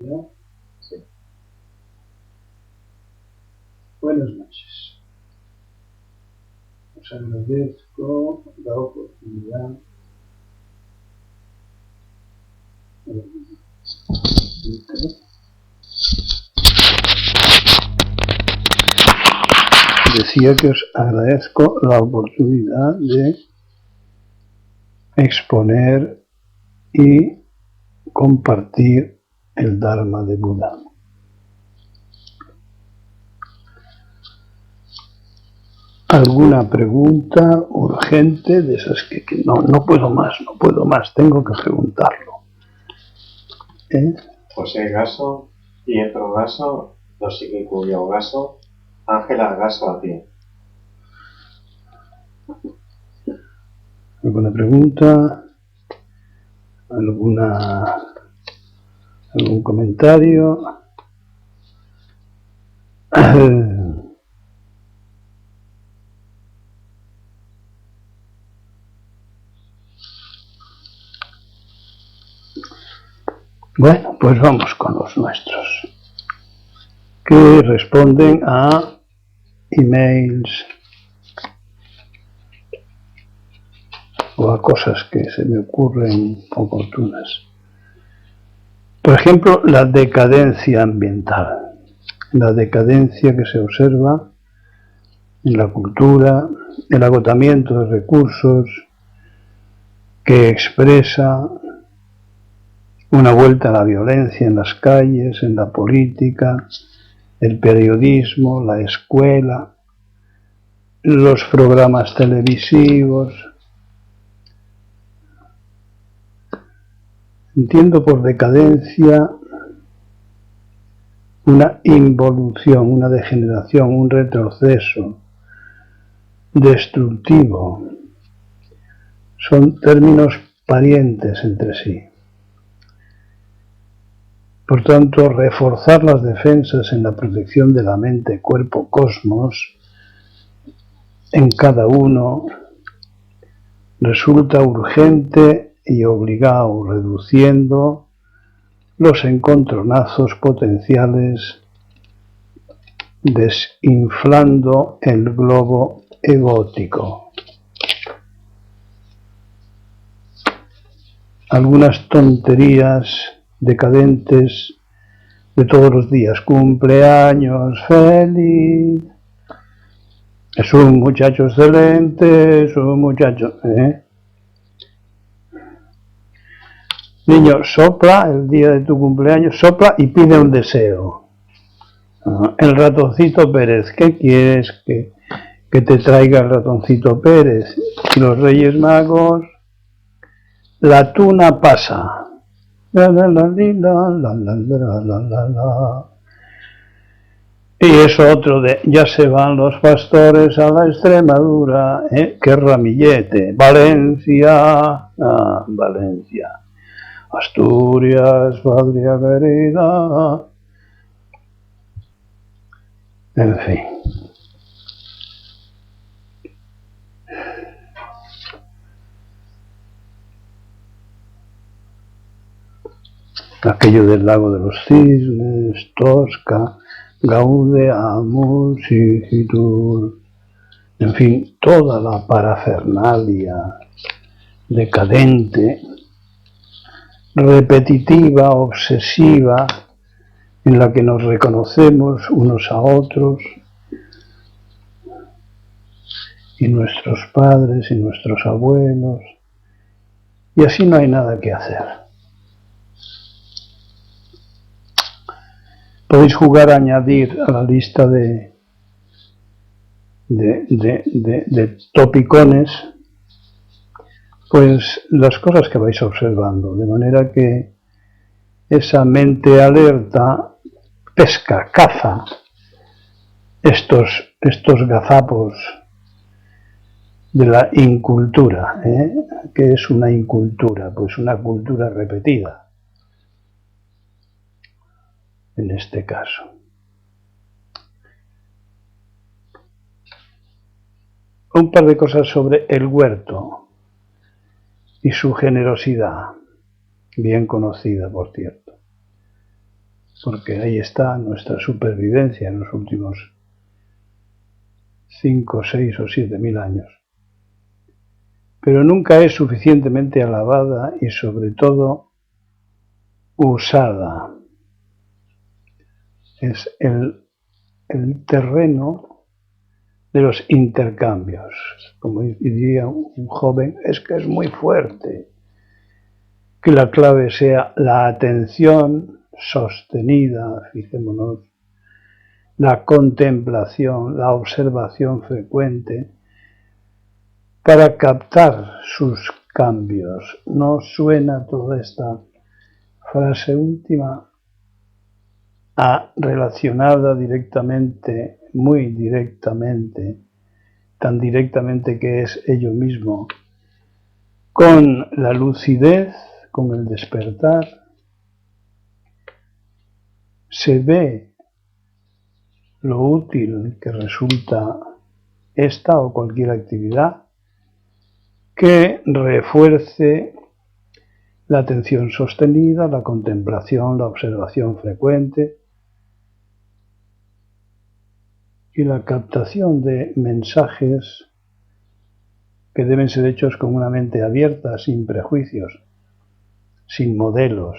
¿No? Sí. Buenas noches. Os agradezco la oportunidad decía que os agradezco la oportunidad de exponer y compartir el Dharma de Buda. ¿Alguna pregunta urgente de esas que no puedo más, tengo que preguntarlo? José Gaso, Pietro Gaso, Yoshiki Kuyo Gaso, Ángela Gaso a ti. ¿Alguna pregunta? ¿Algún comentario? Bueno, pues vamos con los nuestros, que responden a emails o a cosas que se me ocurren oportunas. Por ejemplo, la decadencia ambiental, la decadencia que se observa en la cultura, el agotamiento de recursos que expresa una vuelta a la violencia en las calles, en la política, el periodismo, la escuela, los programas televisivos. Entiendo por decadencia una involución, una degeneración, un retroceso destructivo. Son términos parientes entre sí. Por tanto, reforzar las defensas en la protección de la mente, cuerpo, cosmos, en cada uno, resulta urgente y obligado, reduciendo los encontronazos potenciales, desinflando el globo egótico. Algunas tonterías decadentes de todos los días. Cumpleaños feliz. Es un muchacho excelente, es un muchacho... Niño, sopla el día de tu cumpleaños, sopla y pide un deseo. El ratoncito Pérez, ¿qué quieres que te traiga el ratoncito Pérez? Y los Reyes Magos, la tuna pasa. La, la, la, la, la, la, la, la, la. Y es otro de, ya se van los pastores a la Extremadura, qué ramillete, Valencia, Valencia, Asturias, patria querida, en fin. Aquello del lago de los cisnes, Tosca, Gaude amus igitur, en fin, toda la parafernalia decadente, repetitiva, obsesiva, en la que nos reconocemos unos a otros, y nuestros padres y nuestros abuelos, y así no hay nada que hacer. Podéis jugar a añadir a la lista de topicones, pues las cosas que vais observando, de manera que esa mente alerta pesca, caza estos gazapos de la incultura. ¿Qué es una incultura? Pues una cultura repetida, en este caso. Un par de cosas sobre el huerto y su generosidad, bien conocida, por cierto. porque ahí está nuestra supervivencia en los últimos 5, 6 o 7 mil años. Pero nunca es suficientemente alabada y sobre todo usada. Es el terreno de los intercambios. Como diría un joven, es que es muy fuerte. Que la clave sea la atención sostenida, fijémonos, la contemplación, la observación frecuente, para captar sus cambios. ¿No suena toda esta frase última relacionada directamente, muy directamente, tan directamente que es ello mismo, con la lucidez, con el despertar? Se ve lo útil que resulta esta o cualquier actividad que refuerce la atención sostenida, la contemplación, la observación frecuente y la captación de mensajes que deben ser hechos con una mente abierta, sin prejuicios, sin modelos,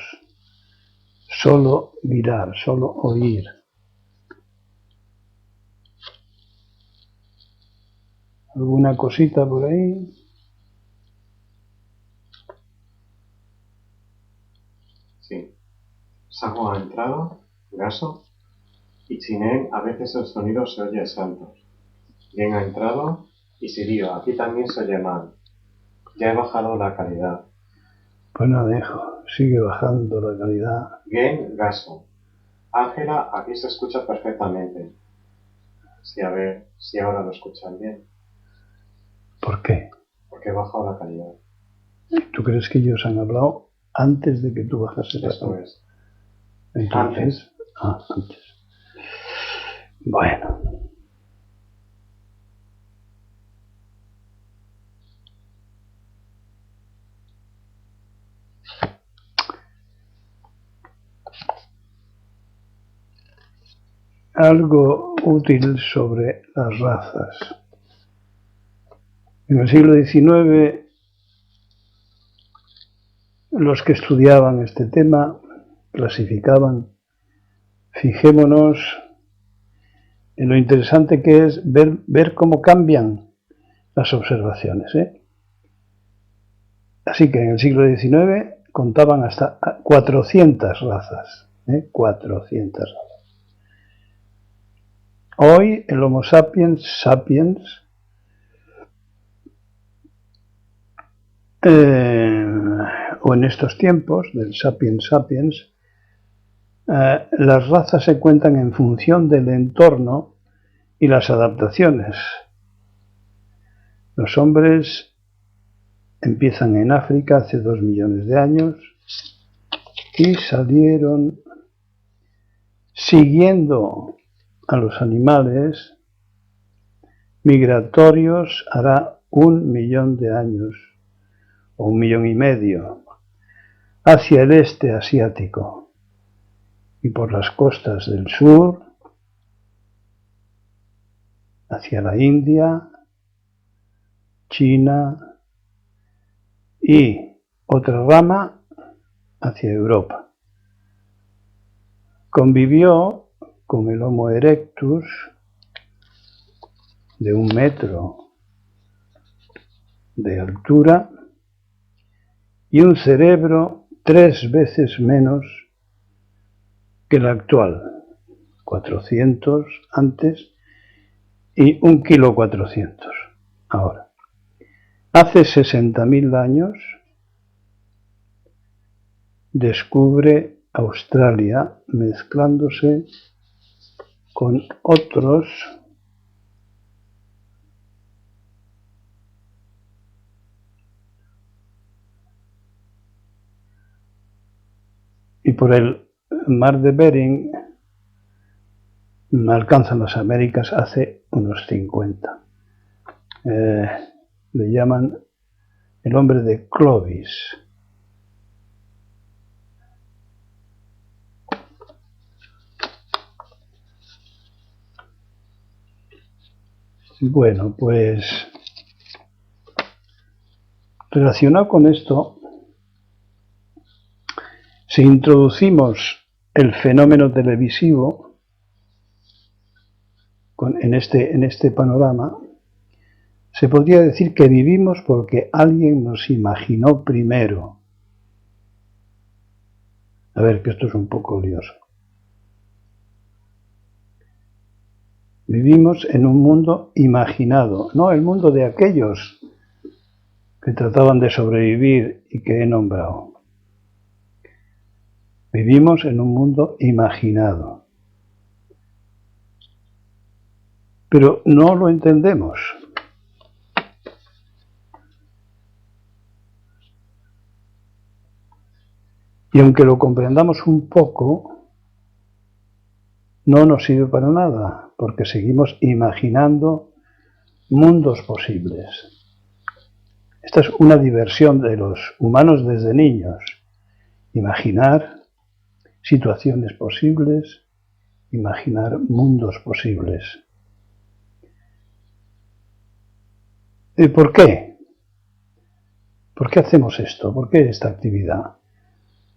solo mirar, solo oír. ¿Alguna cosita por ahí? Sí. Sago ha entrado, Gaso, y Chinen a veces el sonido se oye saltos. Bien ha entrado, y Sirio, aquí también se oye mal. Ya he bajado la calidad. Pues no dejo, sigue bajando la calidad. Bien, Gaso. Ángela, aquí se escucha perfectamente. Sí, a ver si ahora lo escuchan bien. ¿Por qué? Porque he bajado la calidad. ¿Tú crees que ellos han hablado antes de que tú bajases la Eso calidad? es. Entonces, antes. Bueno. Algo útil sobre las razas. En el siglo XIX, los que estudiaban este tema clasificaban. Fijémonos en lo interesante que es ver cómo cambian las observaciones. Así que en el siglo XIX contaban hasta 400 razas. 400 razas. Hoy el Homo sapiens o en estos tiempos del sapiens, las razas se cuentan en función del entorno y las adaptaciones. Los hombres empiezan en África hace 2 millones de años y salieron siguiendo a los animales migratorios hará 1 millón de años o 1,5 millones hacia el este asiático y por las costas del sur hacia la India, China y otra rama hacia Europa. Convivió con el Homo erectus de 1 metro de altura y un cerebro 3 veces menos que el actual, 400 antes y 1,4 kg ahora. Hace 60.000 años descubre Australia mezclándose con otros y por el mar de Bering alcanzan las Américas hace unos 50. Le llaman el hombre de Clovis. Bueno, pues relacionado con esto, si introducimos el fenómeno televisivo en este panorama, se podría decir que vivimos porque alguien nos imaginó primero. A ver, que esto es un poco lioso. Vivimos en un mundo imaginado, no el mundo de aquellos que trataban de sobrevivir y que he nombrado. Vivimos en un mundo imaginado. Pero no lo entendemos. Y aunque lo comprendamos un poco, no nos sirve para nada, porque seguimos imaginando mundos posibles. Esta es una diversión de los humanos desde niños. Imaginar situaciones posibles, imaginar mundos posibles. ¿Y por qué? ¿Por qué hacemos esto? ¿Por qué esta actividad?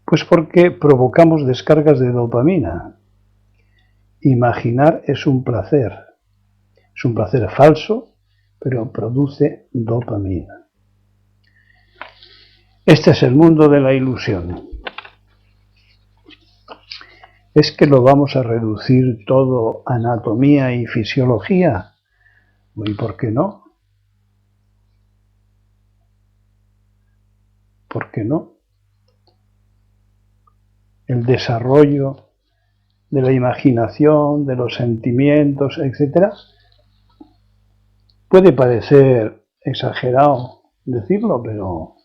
Pues porque provocamos descargas de dopamina. Imaginar es un placer falso, pero produce dopamina. Este es el mundo de la ilusión. ¿Es que lo vamos a reducir todo a anatomía y fisiología? ¿Y por qué no? ¿Por qué no? El desarrollo de la imaginación, de los sentimientos, etc. Puede parecer exagerado decirlo, pero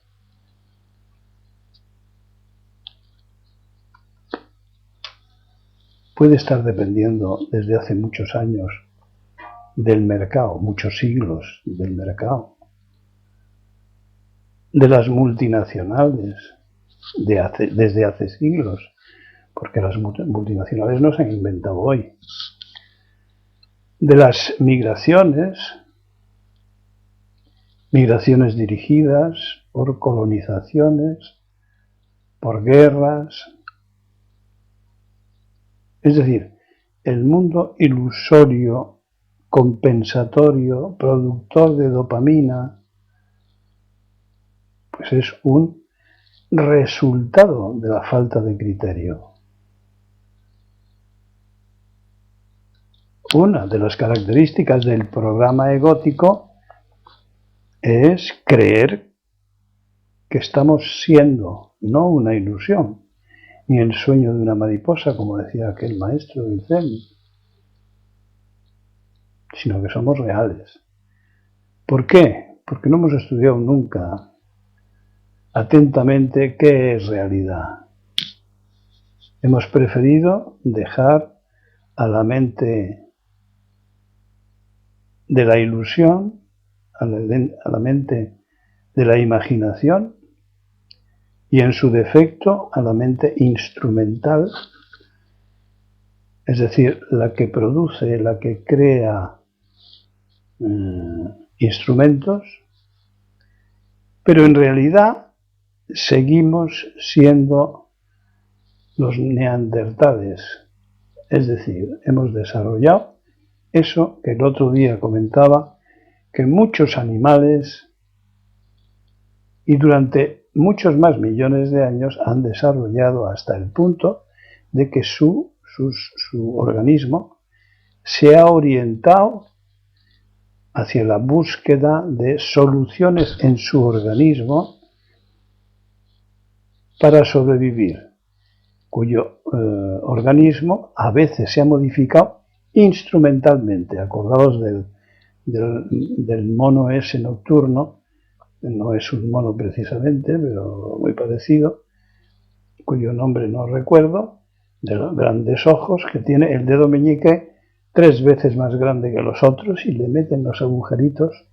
puede estar dependiendo desde hace muchos años del mercado, muchos siglos del mercado, de las multinacionales, desde hace siglos, porque las multinacionales no se han inventado hoy, de las migraciones dirigidas por colonizaciones, por guerras. Es decir, el mundo ilusorio, compensatorio, productor de dopamina, pues es un resultado de la falta de criterio. Una de las características del programa egótico es creer que estamos siendo, no una ilusión, ni el sueño de una mariposa, como decía aquel maestro del Zen, sino que somos reales. ¿Por qué? Porque no hemos estudiado nunca atentamente qué es realidad. Hemos preferido dejar a la mente de la ilusión, a la mente de la imaginación y en su defecto a la mente instrumental, es decir, la que produce, la que crea instrumentos, pero en realidad seguimos siendo los neandertales, es decir, hemos desarrollado eso que el otro día comentaba, que muchos animales y durante muchos más millones de años han desarrollado hasta el punto de que su organismo se ha orientado hacia la búsqueda de soluciones en su organismo para sobrevivir, cuyo organismo a veces se ha modificado instrumentalmente. Acordaos del mono ese nocturno, no es un mono precisamente, pero muy parecido, cuyo nombre no recuerdo, de los grandes ojos, que tiene el dedo meñique 3 veces más grande que los otros y le meten los agujeritos.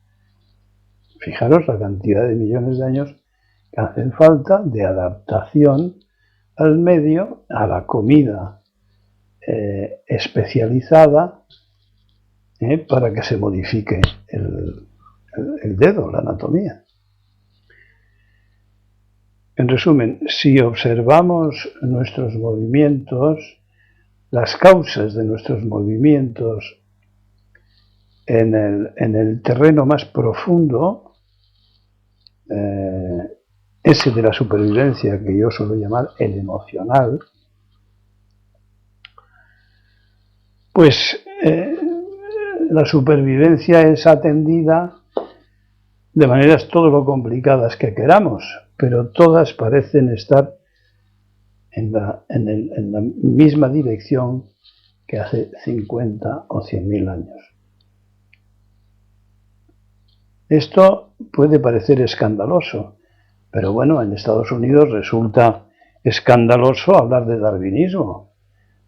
Fijaros la cantidad de millones de años que hacen falta de adaptación al medio, a la comida especializada, para que se modifique el dedo, la anatomía. En resumen, si observamos nuestros movimientos, las causas de nuestros movimientos en el terreno más profundo, ese de la supervivencia que yo suelo llamar el emocional, pues la supervivencia es atendida de maneras todo lo complicadas que queramos, pero todas parecen estar en la misma dirección que hace 50 o 100.000 años. Esto puede parecer escandaloso, pero bueno, en Estados Unidos resulta escandaloso hablar de darwinismo,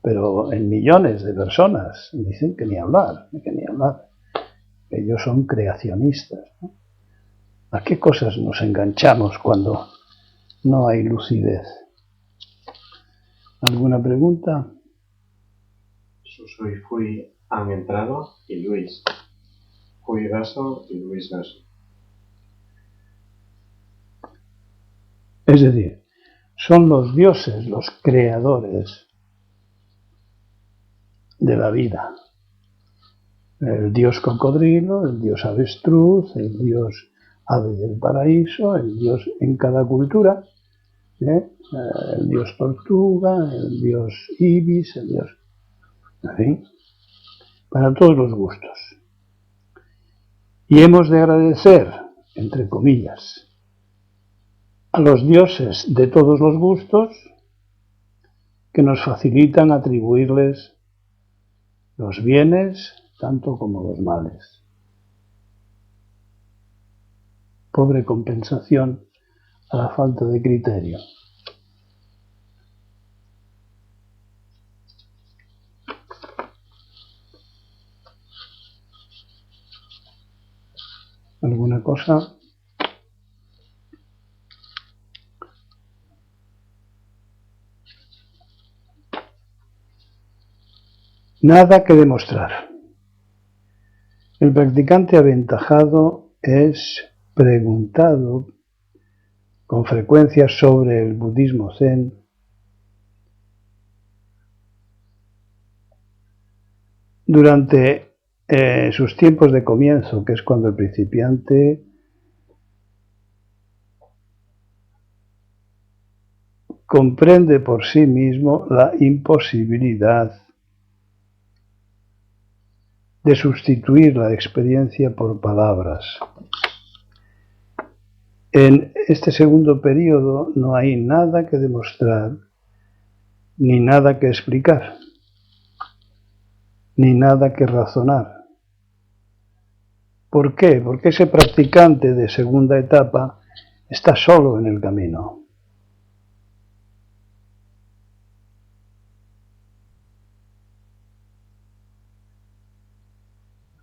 pero en millones de personas dicen que ni hablar, ellos son creacionistas, ¿no? ¿A qué cosas nos enganchamos cuando no hay lucidez? ¿Alguna pregunta? Suso y Fui han entrado y Luis. Fui Gaso y Luis Gaso. Es decir, son los dioses los creadores de la vida. El dios cocodrilo, el dios avestruz, el dios ave del paraíso, el dios en cada cultura, el dios tortuga, el dios ibis, el dios... En fin, para todos los gustos. Y hemos de agradecer, entre comillas, a los dioses de todos los gustos que nos facilitan atribuirles los bienes tanto como los males. Pobre compensación a la falta de criterio. ¿Alguna cosa? Nada que demostrar. El practicante aventajado es preguntado con frecuencia sobre el budismo zen durante sus tiempos de comienzo, que es cuando el principiante comprende por sí mismo la imposibilidad de sustituir la experiencia por palabras. En este segundo periodo no hay nada que demostrar, ni nada que explicar, ni nada que razonar. ¿Por qué? Porque ese practicante de segunda etapa está solo en el camino.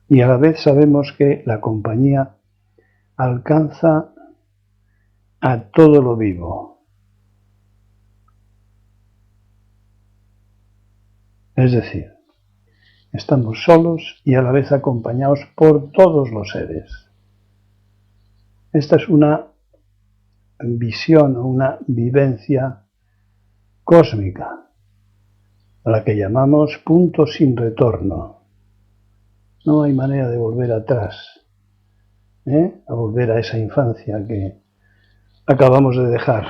Y a la vez sabemos que la compañía alcanza a todo lo vivo. Es decir, estamos solos y a la vez acompañados por todos los seres. Esta es una visión o una vivencia cósmica, a la que llamamos punto sin retorno. No hay manera de volver atrás, a volver a esa infancia que acabamos de dejar.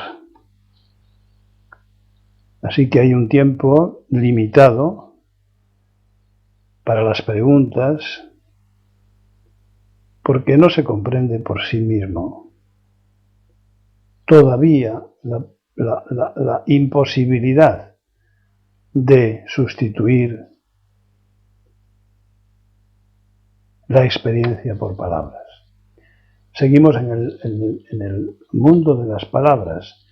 Así que hay un tiempo limitado para las preguntas, porque no se comprende por sí mismo. Todavía la imposibilidad de sustituir la experiencia por palabras. Seguimos en el mundo de las palabras,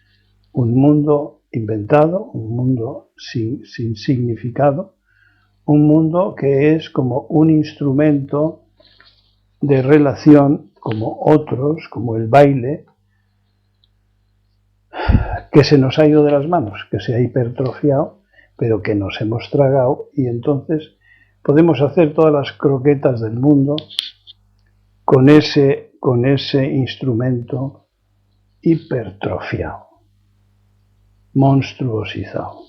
un mundo inventado, un mundo sin significado, un mundo que es como un instrumento de relación como otros, como el baile, que se nos ha ido de las manos, que se ha hipertrofiado, pero que nos hemos tragado y entonces podemos hacer todas las croquetas del mundo con ese instrumento hipertrofiado, monstruosizado.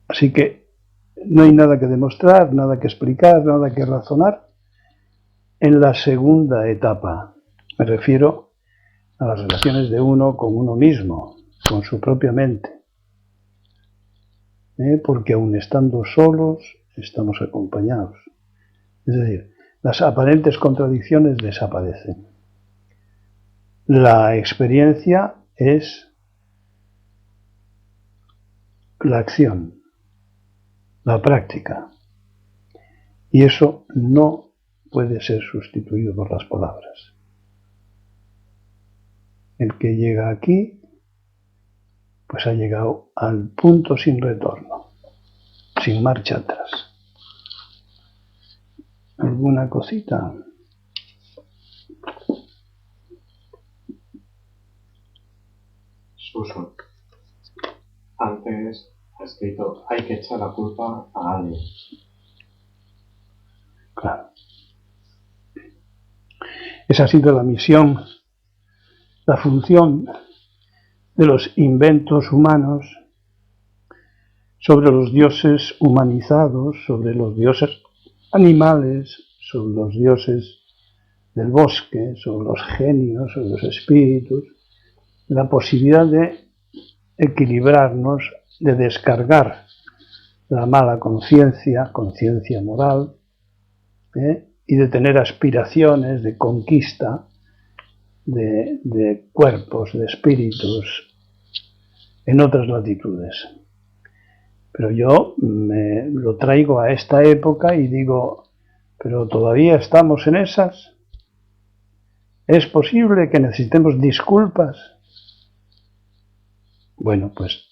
Así que no hay nada que demostrar, nada que explicar, nada que razonar en la segunda etapa. Me refiero a las relaciones de uno con uno mismo, con su propia mente. Porque aun estando solos, estamos acompañados. Es decir, las aparentes contradicciones desaparecen. La experiencia es la acción, la práctica. Y eso no puede ser sustituido por las palabras. El que llega aquí, pues ha llegado al punto sin retorno, sin marcha atrás. ¿Alguna cosita? Susan, antes ha escrito, hay que echar la culpa a alguien. Claro. Esa ha sido la misión, la función de los inventos humanos sobre los dioses humanizados, sobre los dioses animales, sobre los dioses del bosque, sobre los genios, sobre los espíritus, la posibilidad de equilibrarnos, de descargar la mala conciencia, conciencia moral, y de tener aspiraciones de conquista de cuerpos, de espíritus en otras latitudes. Pero yo me lo traigo a esta época y digo, pero todavía estamos en esas. ¿Es posible que necesitemos disculpas? Bueno, pues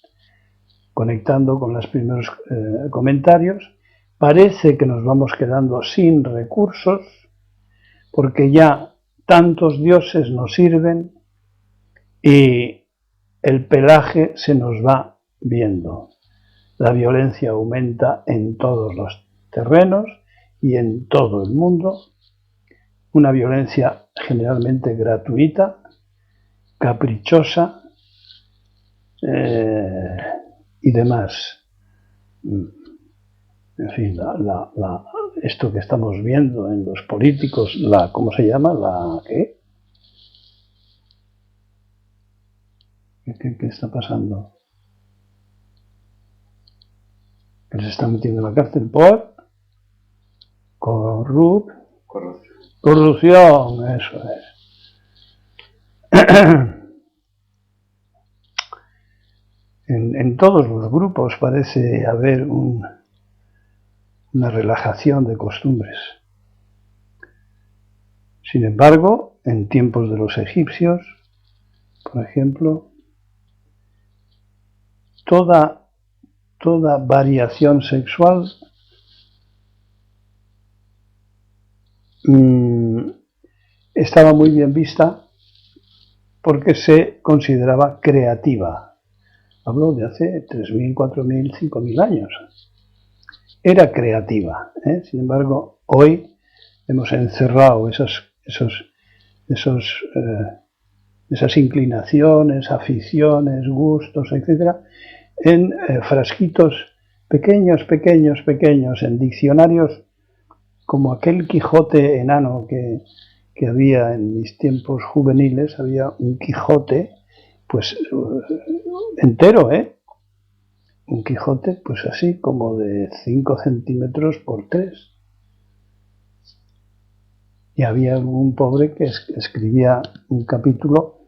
conectando con los primeros comentarios, parece que nos vamos quedando sin recursos porque ya tantos dioses nos sirven y el pelaje se nos va viendo. La violencia aumenta en todos los terrenos y en todo el mundo. Una violencia generalmente gratuita, caprichosa y demás. En fin, esto que estamos viendo en los políticos, ¿cómo se llama? ¿Qué? ¿Qué está pasando? Que les están metiendo en la cárcel por corrupción, eso es. En todos los grupos parece haber una relajación de costumbres. Sin embargo, en tiempos de los egipcios, por ejemplo, toda variación sexual estaba muy bien vista porque se consideraba creativa. Hablo de hace 3.000, 4.000, 5.000 años. Era creativa. Sin embargo, hoy hemos encerrado esas inclinaciones, aficiones, gustos, etc., en frasquitos pequeños, en diccionarios, como aquel Quijote enano que había en mis tiempos juveniles. Había un Quijote, pues entero, un Quijote, pues así, como de 5 centímetros por 3. Y había algún pobre que escribía un capítulo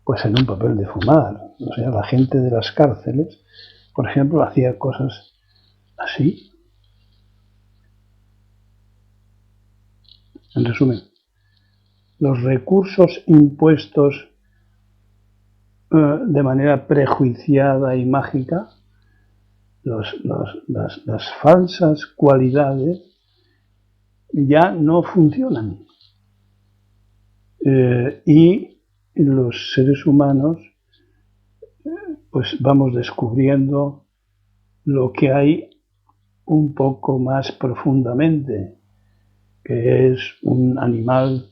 pues en un papel de fumar. O sea, la gente de las cárceles, por ejemplo, hacía cosas así. En resumen, los recursos impuestos de manera prejuiciada y mágica, las falsas cualidades ya no funcionan. Y los seres humanos pues vamos descubriendo lo que hay un poco más profundamente, que es un animal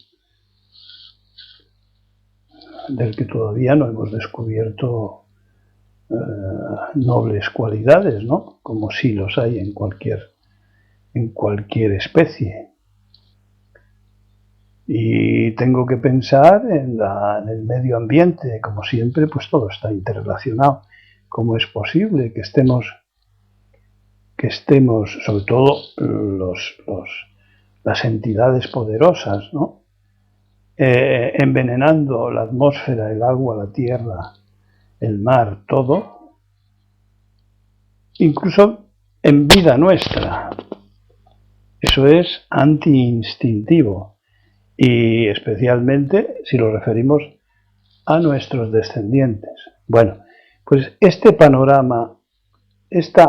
del que todavía no hemos descubierto nobles cualidades, ¿no? Como sí los hay en cualquier especie. Y tengo que pensar en el medio ambiente, como siempre, pues todo está interrelacionado. ¿Cómo es posible que estemos sobre todo las entidades poderosas, ¿no? Envenenando la atmósfera, el agua, la tierra, el mar, todo, incluso en vida nuestra? Eso es anti-instintivo, y especialmente si lo referimos a nuestros descendientes. Bueno, pues este panorama, este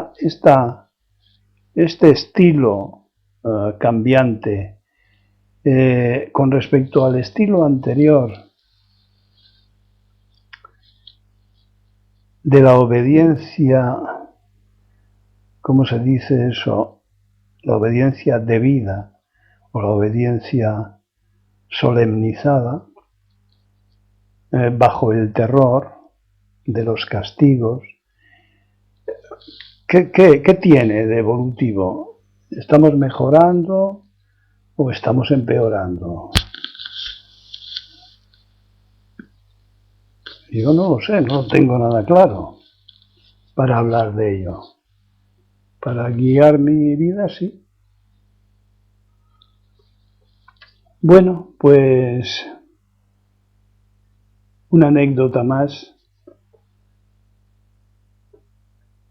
estilo cambiante con respecto al estilo anterior de la obediencia, ¿cómo se dice eso? La obediencia debida o la obediencia solemnizada, bajo el terror de los castigos. ¿Qué tiene de evolutivo? ¿Estamos mejorando o estamos empeorando? Yo no lo sé, no tengo nada claro para hablar de ello. Para guiar mi vida, sí. Bueno, pues una anécdota más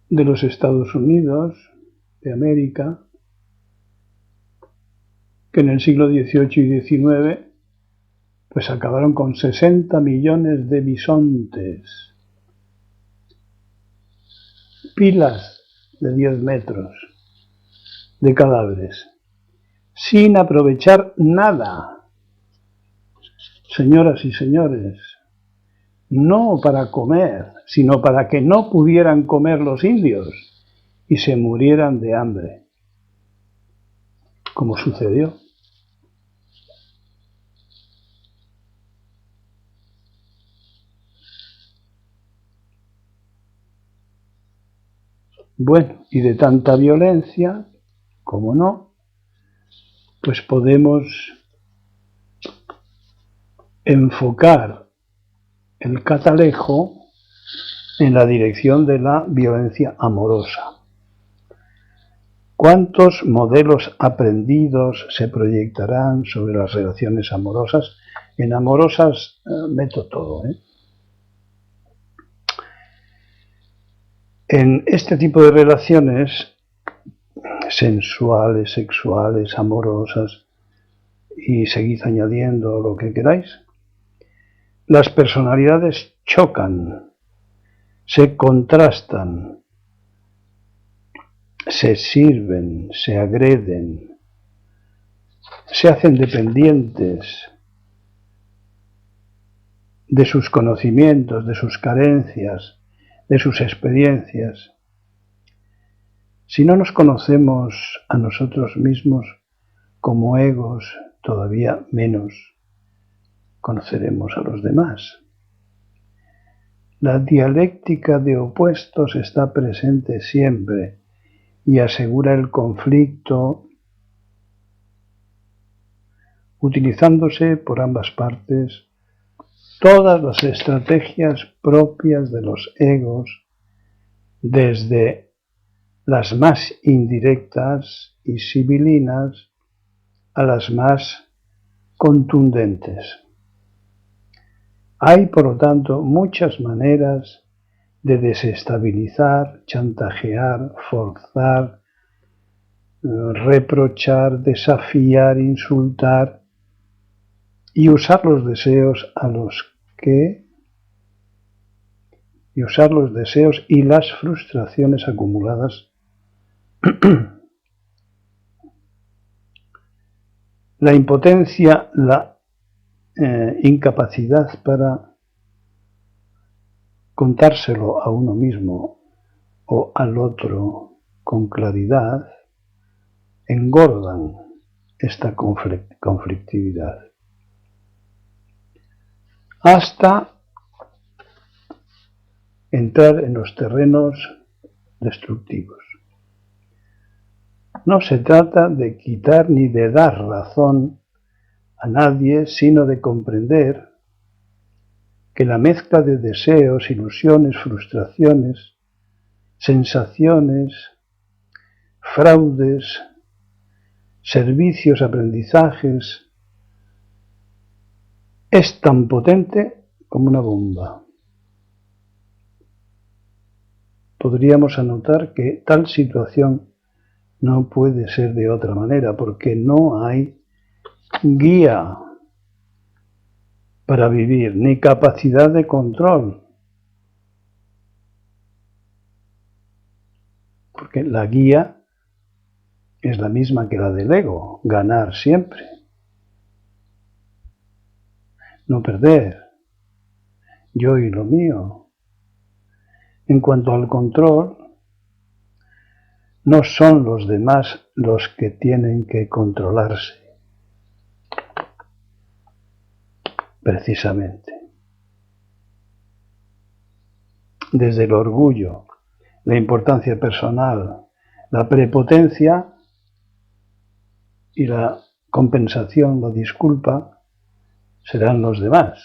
de los Estados Unidos, de América, que en el siglo XVIII y XIX pues acabaron con 60 millones de bisontes, pilas de 10 metros de cadáveres, sin aprovechar nada. Señoras y señores, no para comer, sino para que no pudieran comer los indios y se murieran de hambre, como sucedió. Bueno, y de tanta violencia, como no, pues podemos enfocar el catalejo en la dirección de la violencia amorosa. ¿Cuántos modelos aprendidos se proyectarán sobre las relaciones amorosas? En amorosas meto todo, En este tipo de relaciones sensuales, sexuales, amorosas, y seguid añadiendo lo que queráis, las personalidades chocan, se contrastan, se sirven, se agreden, se hacen dependientes de sus conocimientos, de sus carencias, de sus experiencias. Si no nos conocemos a nosotros mismos como egos, todavía menos conoceremos a los demás. La dialéctica de opuestos está presente siempre y asegura el conflicto utilizándose por ambas partes todas las estrategias propias de los egos, desde las más indirectas y sibilinas a las más contundentes. Hay, por lo tanto, muchas maneras de desestabilizar, chantajear, forzar, reprochar, desafiar, insultar y usar los deseos y las frustraciones acumuladas. La impotencia, la incapacidad para contárselo a uno mismo o al otro con claridad engordan esta conflictividad hasta entrar en los terrenos destructivos. No se trata de quitar ni de dar razón a nadie, sino de comprender que la mezcla de deseos, ilusiones, frustraciones, sensaciones, fraudes, servicios, aprendizajes, es tan potente como una bomba. Podríamos anotar que tal situación no puede ser de otra manera, porque no hay guía para vivir, ni capacidad de control. Porque la guía es la misma que la del ego, ganar siempre, no perder, yo y lo mío. En cuanto al control, no son los demás los que tienen que controlarse, precisamente. Desde el orgullo, la importancia personal, la prepotencia y la compensación, la disculpa, serán los demás.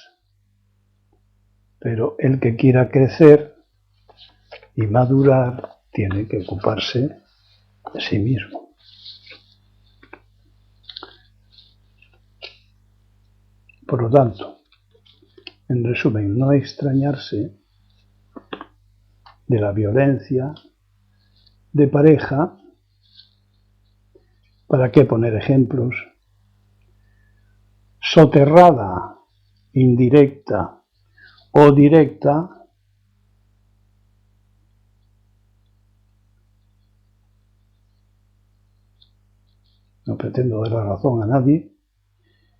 Pero el que quiera crecer y madurar tiene que ocuparse de sí mismo. Por lo tanto, en resumen, no extrañarse de la violencia de pareja. ¿Para qué poner ejemplos? Soterrada, indirecta o directa, no pretendo dar la razón a nadie,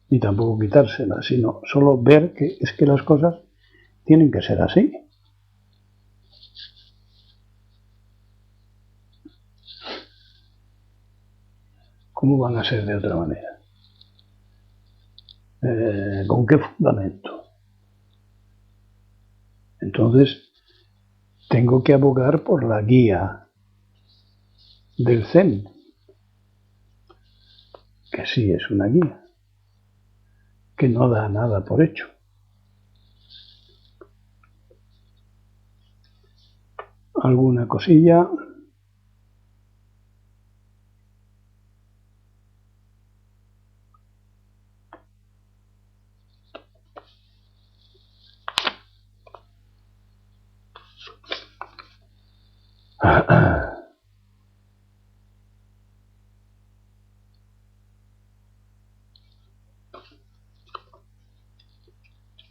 ni tampoco quitársela, sino solo ver que es que las cosas tienen que ser así. ¿Cómo van a ser de otra manera? ¿Con qué fundamento? Entonces, tengo que abogar por la guía del Zen, que sí es una guía, que no da nada por hecho. ¿Alguna cosilla?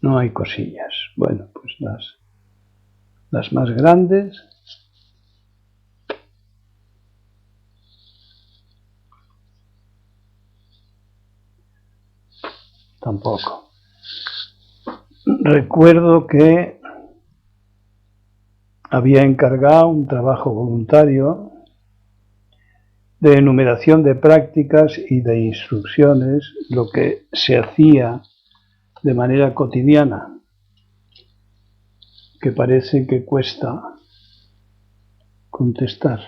No hay cosillas. Bueno, pues las más grandes tampoco. Recuerdo que había encargado un trabajo voluntario de enumeración de prácticas y de instrucciones, lo que se hacía de manera cotidiana, que parece que cuesta contestar.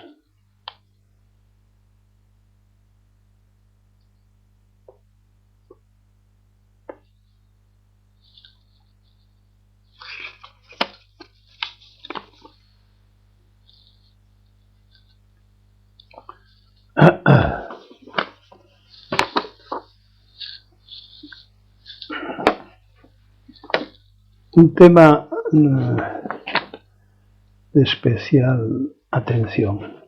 Un tema de especial atención,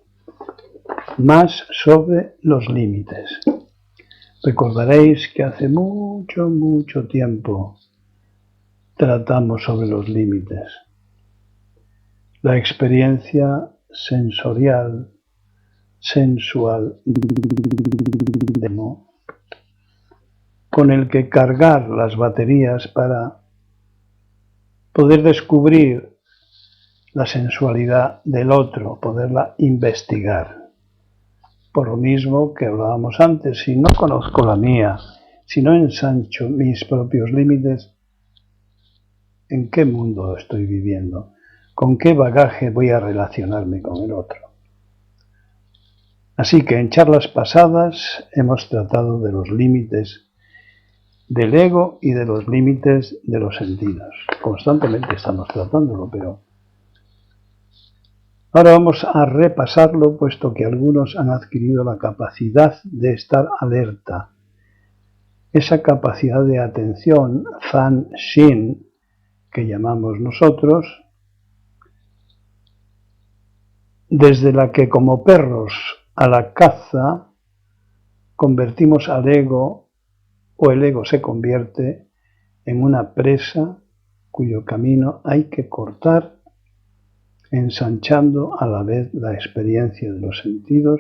más sobre los límites. Recordaréis que hace mucho tiempo tratamos sobre los límites. La experiencia sensorial, sensual, con el que cargar las baterías para poder descubrir la sensualidad del otro, poderla investigar. Por lo mismo que hablábamos antes, si no conozco la mía, si no ensancho mis propios límites, ¿en qué mundo estoy viviendo? ¿Con qué bagaje voy a relacionarme con el otro? Así que en charlas pasadas hemos tratado de los límites del ego y de los límites de los sentidos. Constantemente estamos tratándolo, pero ahora vamos a repasarlo, puesto que algunos han adquirido la capacidad de estar alerta. Esa capacidad de atención, Fan Shin, que llamamos nosotros, desde la que como perros a la caza convertimos al ego, o el ego se convierte en una presa cuyo camino hay que cortar, ensanchando a la vez la experiencia de los sentidos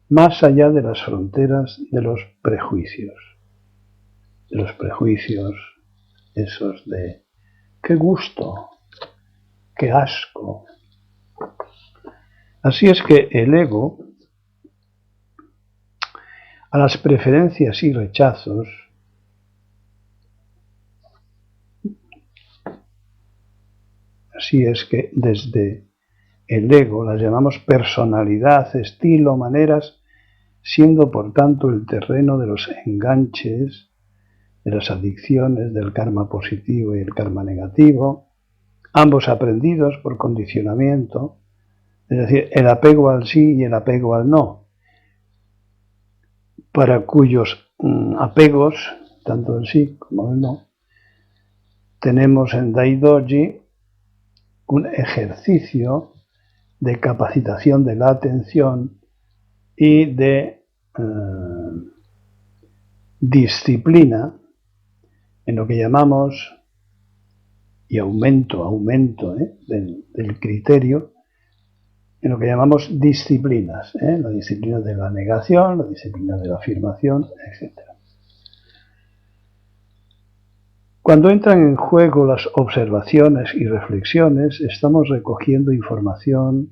más allá de las fronteras de los prejuicios. De los prejuicios esos de qué gusto, qué asco. Así es que el ego, a las preferencias y rechazos, así es que desde el ego las llamamos personalidad, estilo, maneras, siendo por tanto el terreno de los enganches, de las adicciones, del karma positivo y el karma negativo, ambos aprendidos por condicionamiento, es decir, el apego al sí y el apego al no, para cuyos apegos, tanto el sí como el no, tenemos en Daidoji un ejercicio de capacitación de la atención y de disciplina en lo que llamamos, y aumento del criterio, en lo que llamamos disciplinas, la disciplina de la negación, la disciplina de la afirmación, etc. Cuando entran en juego las observaciones y reflexiones, estamos recogiendo información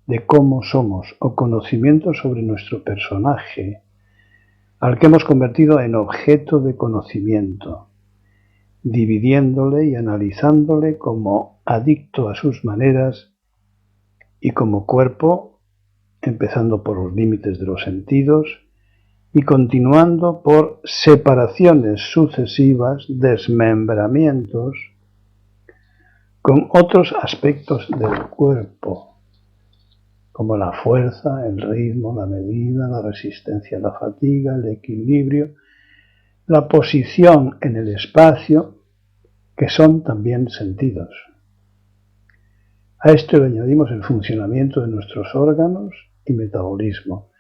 de cómo somos o conocimiento sobre nuestro personaje, al que hemos convertido en objeto de conocimiento, dividiéndole y analizándole como adicto a sus maneras y como cuerpo, empezando por los límites de los sentidos y continuando por separaciones sucesivas, desmembramientos, con otros aspectos del cuerpo, como la fuerza, el ritmo, la medida, la resistencia a la fatiga, el equilibrio, la posición en el espacio, que son también sentidos. A esto le añadimos el funcionamiento de nuestros órganos y metabolismo,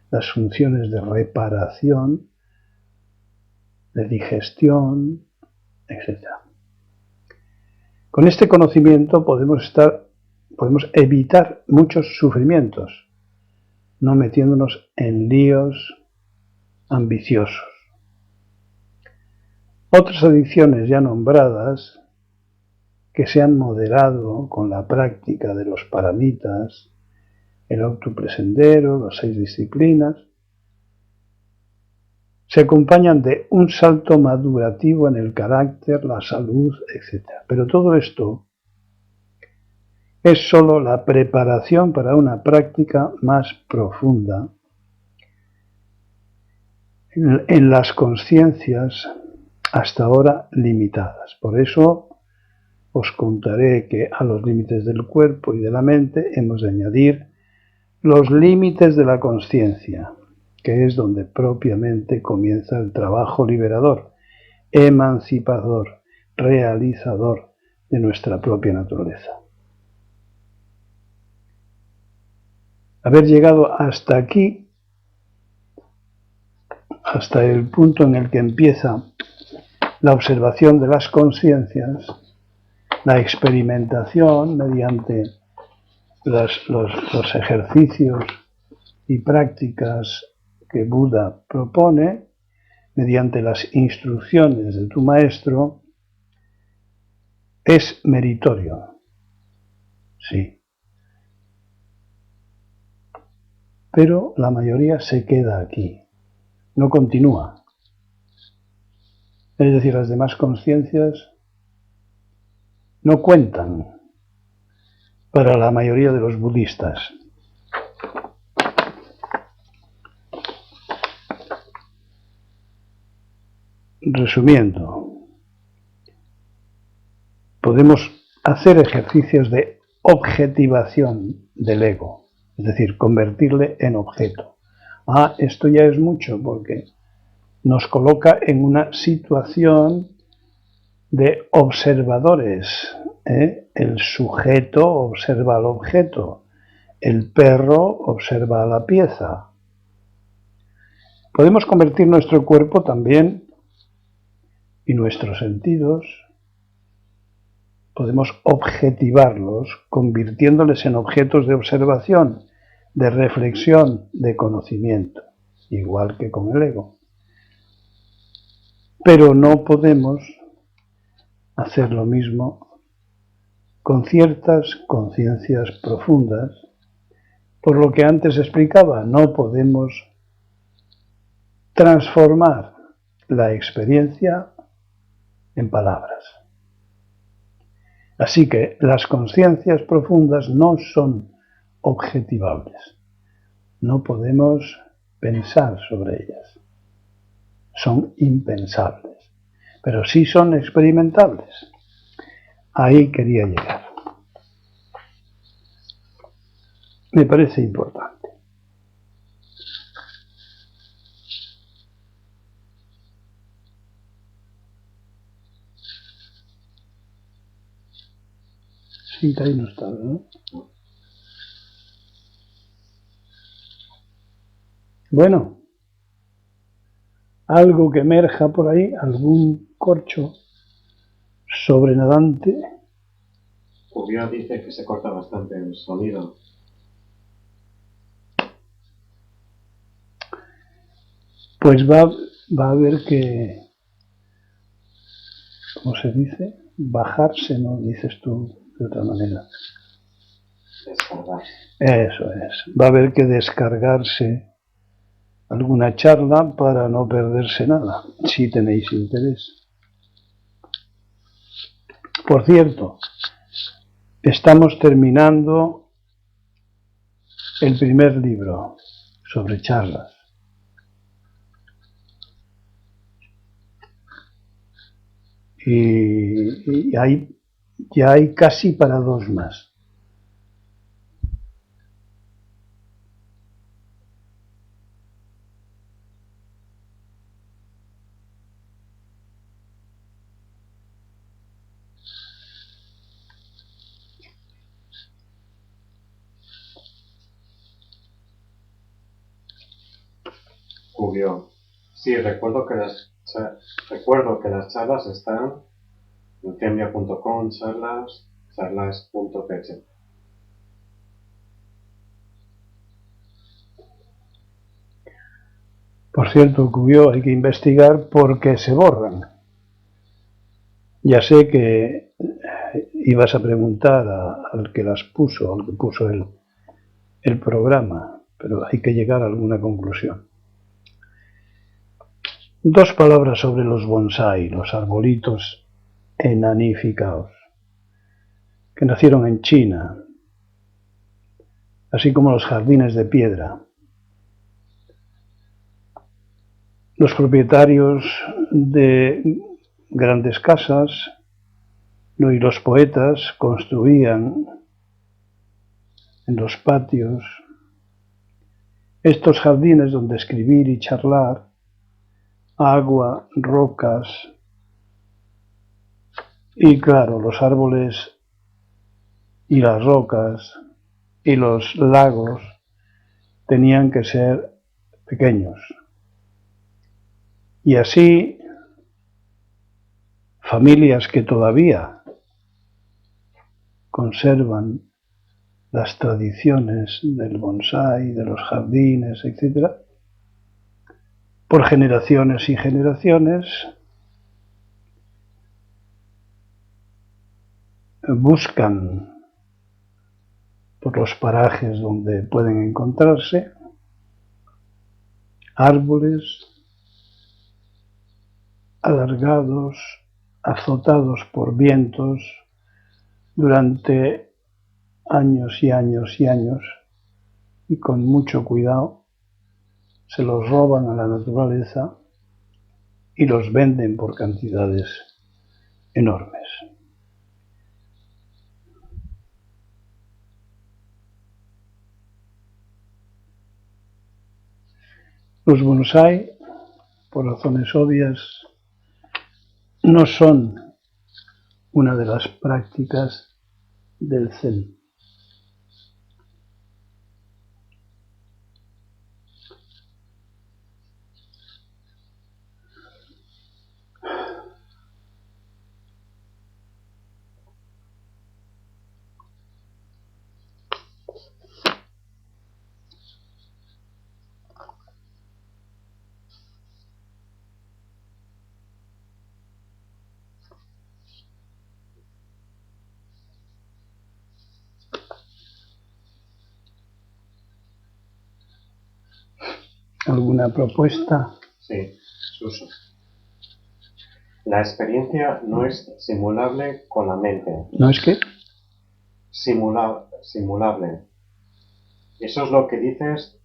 las funciones de reparación, de digestión, etc. Con este conocimiento podemos evitar muchos sufrimientos, no metiéndonos en líos ambiciosos. Otras adicciones ya nombradas, que se han moderado con la práctica de los paramitas, el octuple sendero, las 6 disciplinas, se acompañan de un salto madurativo en el carácter, la salud, etc. Pero todo esto es solo la preparación para una práctica más profunda en las conciencias hasta ahora limitadas. Por eso os contaré que a los límites del cuerpo y de la mente hemos de añadir los límites de la conciencia, que es donde propiamente comienza el trabajo liberador, emancipador, realizador de nuestra propia naturaleza. Haber llegado hasta aquí, hasta el punto en el que empieza la observación de las conciencias, la experimentación mediante los ejercicios y prácticas que Buda propone, mediante las instrucciones de tu maestro, es meritorio. sí. Pero la mayoría se queda aquí, no continúa. Es decir, las demás conciencias no cuentan para la mayoría de los budistas. Resumiendo, podemos hacer ejercicios de objetivación del ego, es decir, convertirle en objeto. Esto ya es mucho porque nos coloca en una situación de observadores. El sujeto observa al objeto, el perro observa a la pieza. Podemos convertir nuestro cuerpo también y nuestros sentidos, podemos objetivarlos convirtiéndoles en objetos de observación, de reflexión, de conocimiento, igual que con el ego. Pero no podemos hacer lo mismo con ciertas conciencias profundas, por lo que antes explicaba, no podemos transformar la experiencia en palabras. Así que las conciencias profundas no son objetivables, no podemos pensar sobre ellas, son impensables, pero sí son experimentables. Ahí quería llegar. Me parece importante. Sí, ahí no está, ¿no? Bueno, algo que emerja por ahí, algún corcho sobrenadante. Ubio dice que se corta bastante el sonido. Pues va a haber que, ¿cómo se dice? Bajarse, ¿no? Dices tú de otra manera. Descargar. Eso es. Va a haber que descargarse alguna charla para no perderse nada, si tenéis interés. Por cierto, estamos terminando el primer libro sobre charlas. Y ya hay casi para 2 más. Ubio. Sí, recuerdo que las charlas están en tembia.com, charlas.ph. Por cierto, Cubió, hay que investigar por qué se borran. Ya sé que ibas a preguntar al que las puso, al que puso el programa, pero hay que llegar a alguna conclusión. 2 palabras sobre los bonsái, los arbolitos enanificados, que nacieron en China, así como los jardines de piedra. Los propietarios de grandes casas y los poetas construían en los patios estos jardines donde escribir y charlar, agua, rocas y claro, los árboles y las rocas y los lagos tenían que ser pequeños. Y así, familias que todavía conservan las tradiciones del bonsái, de los jardines, etc., por generaciones y generaciones, buscan por los parajes donde pueden encontrarse, árboles alargados, azotados por vientos durante años y años y años, y con mucho cuidado se los roban a la naturaleza y los venden por cantidades enormes. Los bonsái, por razones obvias, no son una de las prácticas del Zen. ¿Alguna propuesta? Sí, Suso. La experiencia no es simulable con la mente. ¿No es qué? Simulable. ¿Eso es lo que dices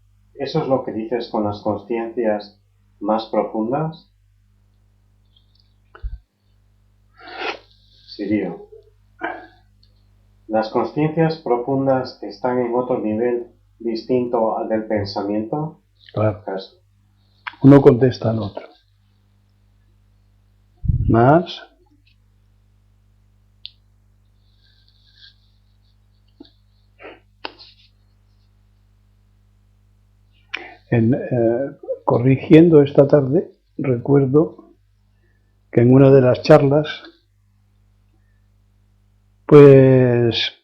con las consciencias más profundas? Sirio. ¿Las consciencias profundas están en otro nivel distinto al del pensamiento? Claro. Caso. Uno contesta al otro. Más. Corrigiendo esta tarde, recuerdo que en una de las charlas, pues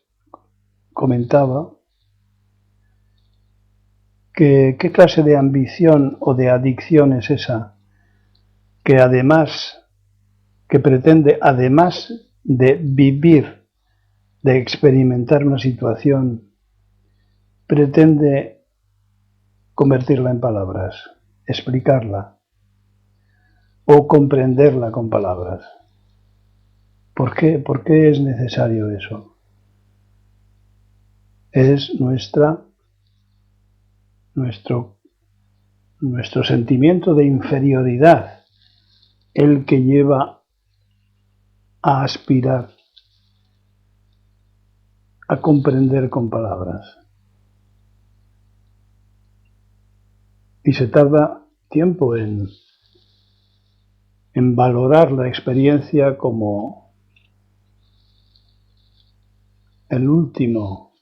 comentaba que qué clase de ambición o de adicción es esa que pretende, además de vivir, de experimentar una situación, pretende convertirla en palabras, explicarla o comprenderla con palabras. ¿Por qué? ¿Por qué es necesario eso? Es nuestro sentimiento de inferioridad el que lleva a aspirar a comprender con palabras. Y se tarda tiempo en valorar la experiencia como el último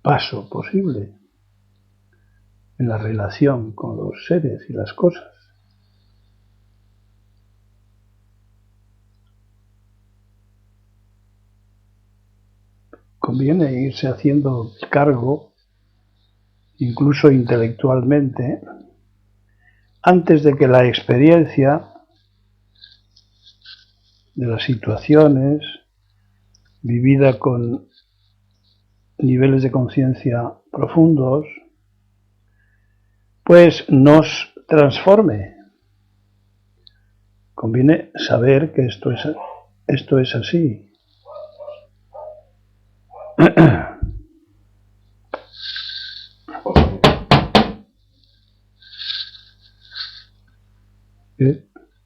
paso posible en la relación con los seres y las cosas. Conviene irse haciendo cargo, incluso intelectualmente, antes de que la experiencia de las situaciones vivida con niveles de conciencia profundos, pues nos transforme. Conviene saber que esto es así.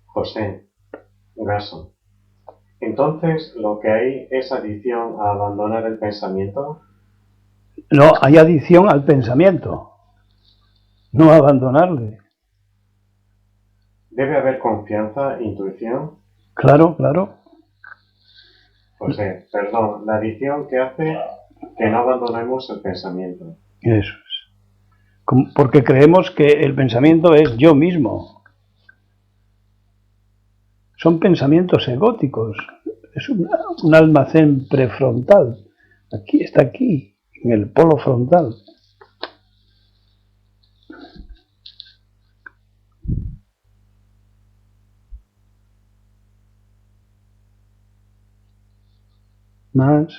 José, Gaso. Entonces, ¿lo que hay es adicción a abandonar el pensamiento? No, hay adicción al pensamiento, no a abandonarle. ¿Debe haber confianza, intuición? Claro, claro. José, perdón, la adicción que hace que no abandonemos el pensamiento. Eso es. Porque creemos que el pensamiento es yo mismo. Son pensamientos egóticos. Es un almacén prefrontal. Está aquí, en el polo frontal. Más.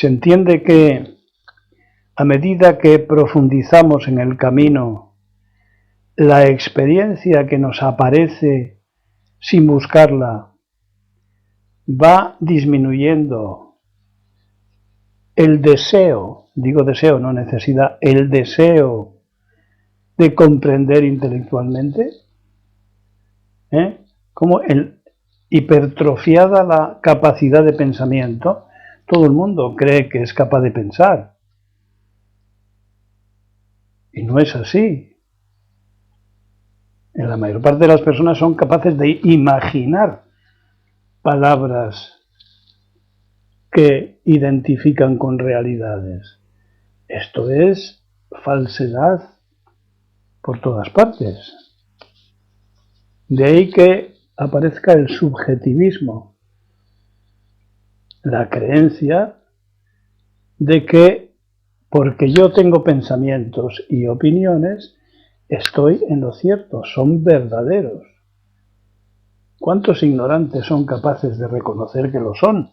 Se entiende que a medida que profundizamos en el camino, la experiencia que nos aparece sin buscarla va disminuyendo. El deseo, digo deseo, no necesidad, el deseo de comprender intelectualmente, como hipertrofiada la capacidad de pensamiento. Todo el mundo cree que es capaz de pensar. Y no es así. La mayor parte de las personas son capaces de imaginar palabras que identifican con realidades. Esto es falsedad por todas partes. De ahí que aparezca el subjetivismo, la creencia de que porque yo tengo pensamientos y opiniones, estoy en lo cierto, son verdaderos. ¿Cuántos ignorantes son capaces de reconocer que lo son?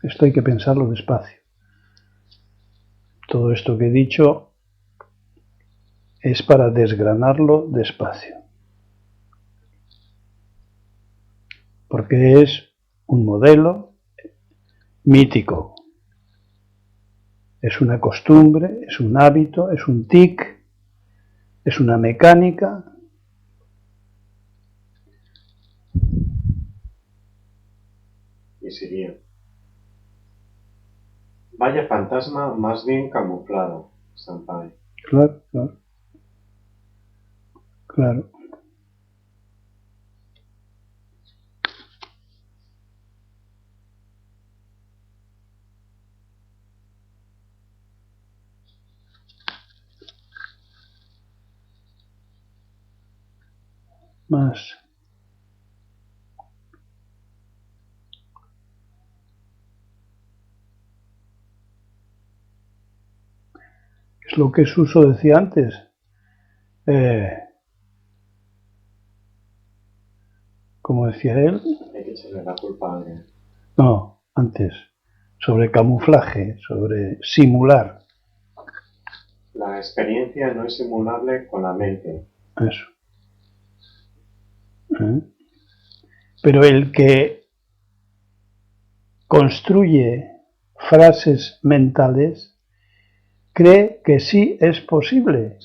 Esto hay que pensarlo despacio. Todo esto que he dicho es para desgranarlo despacio. Porque es un modelo mítico. Es una costumbre, es un hábito, es un tic, es una mecánica. Y siría: vaya fantasma más bien camuflado, Senpai. Claro, claro. Claro. Más. Es lo que Suso decía antes. Como decía él. Hay que echarle la culpa a alguien. No, antes. Sobre camuflaje, sobre simular. La experiencia no es simulable con la mente. Eso. Pero el que construye frases mentales cree que sí es posible.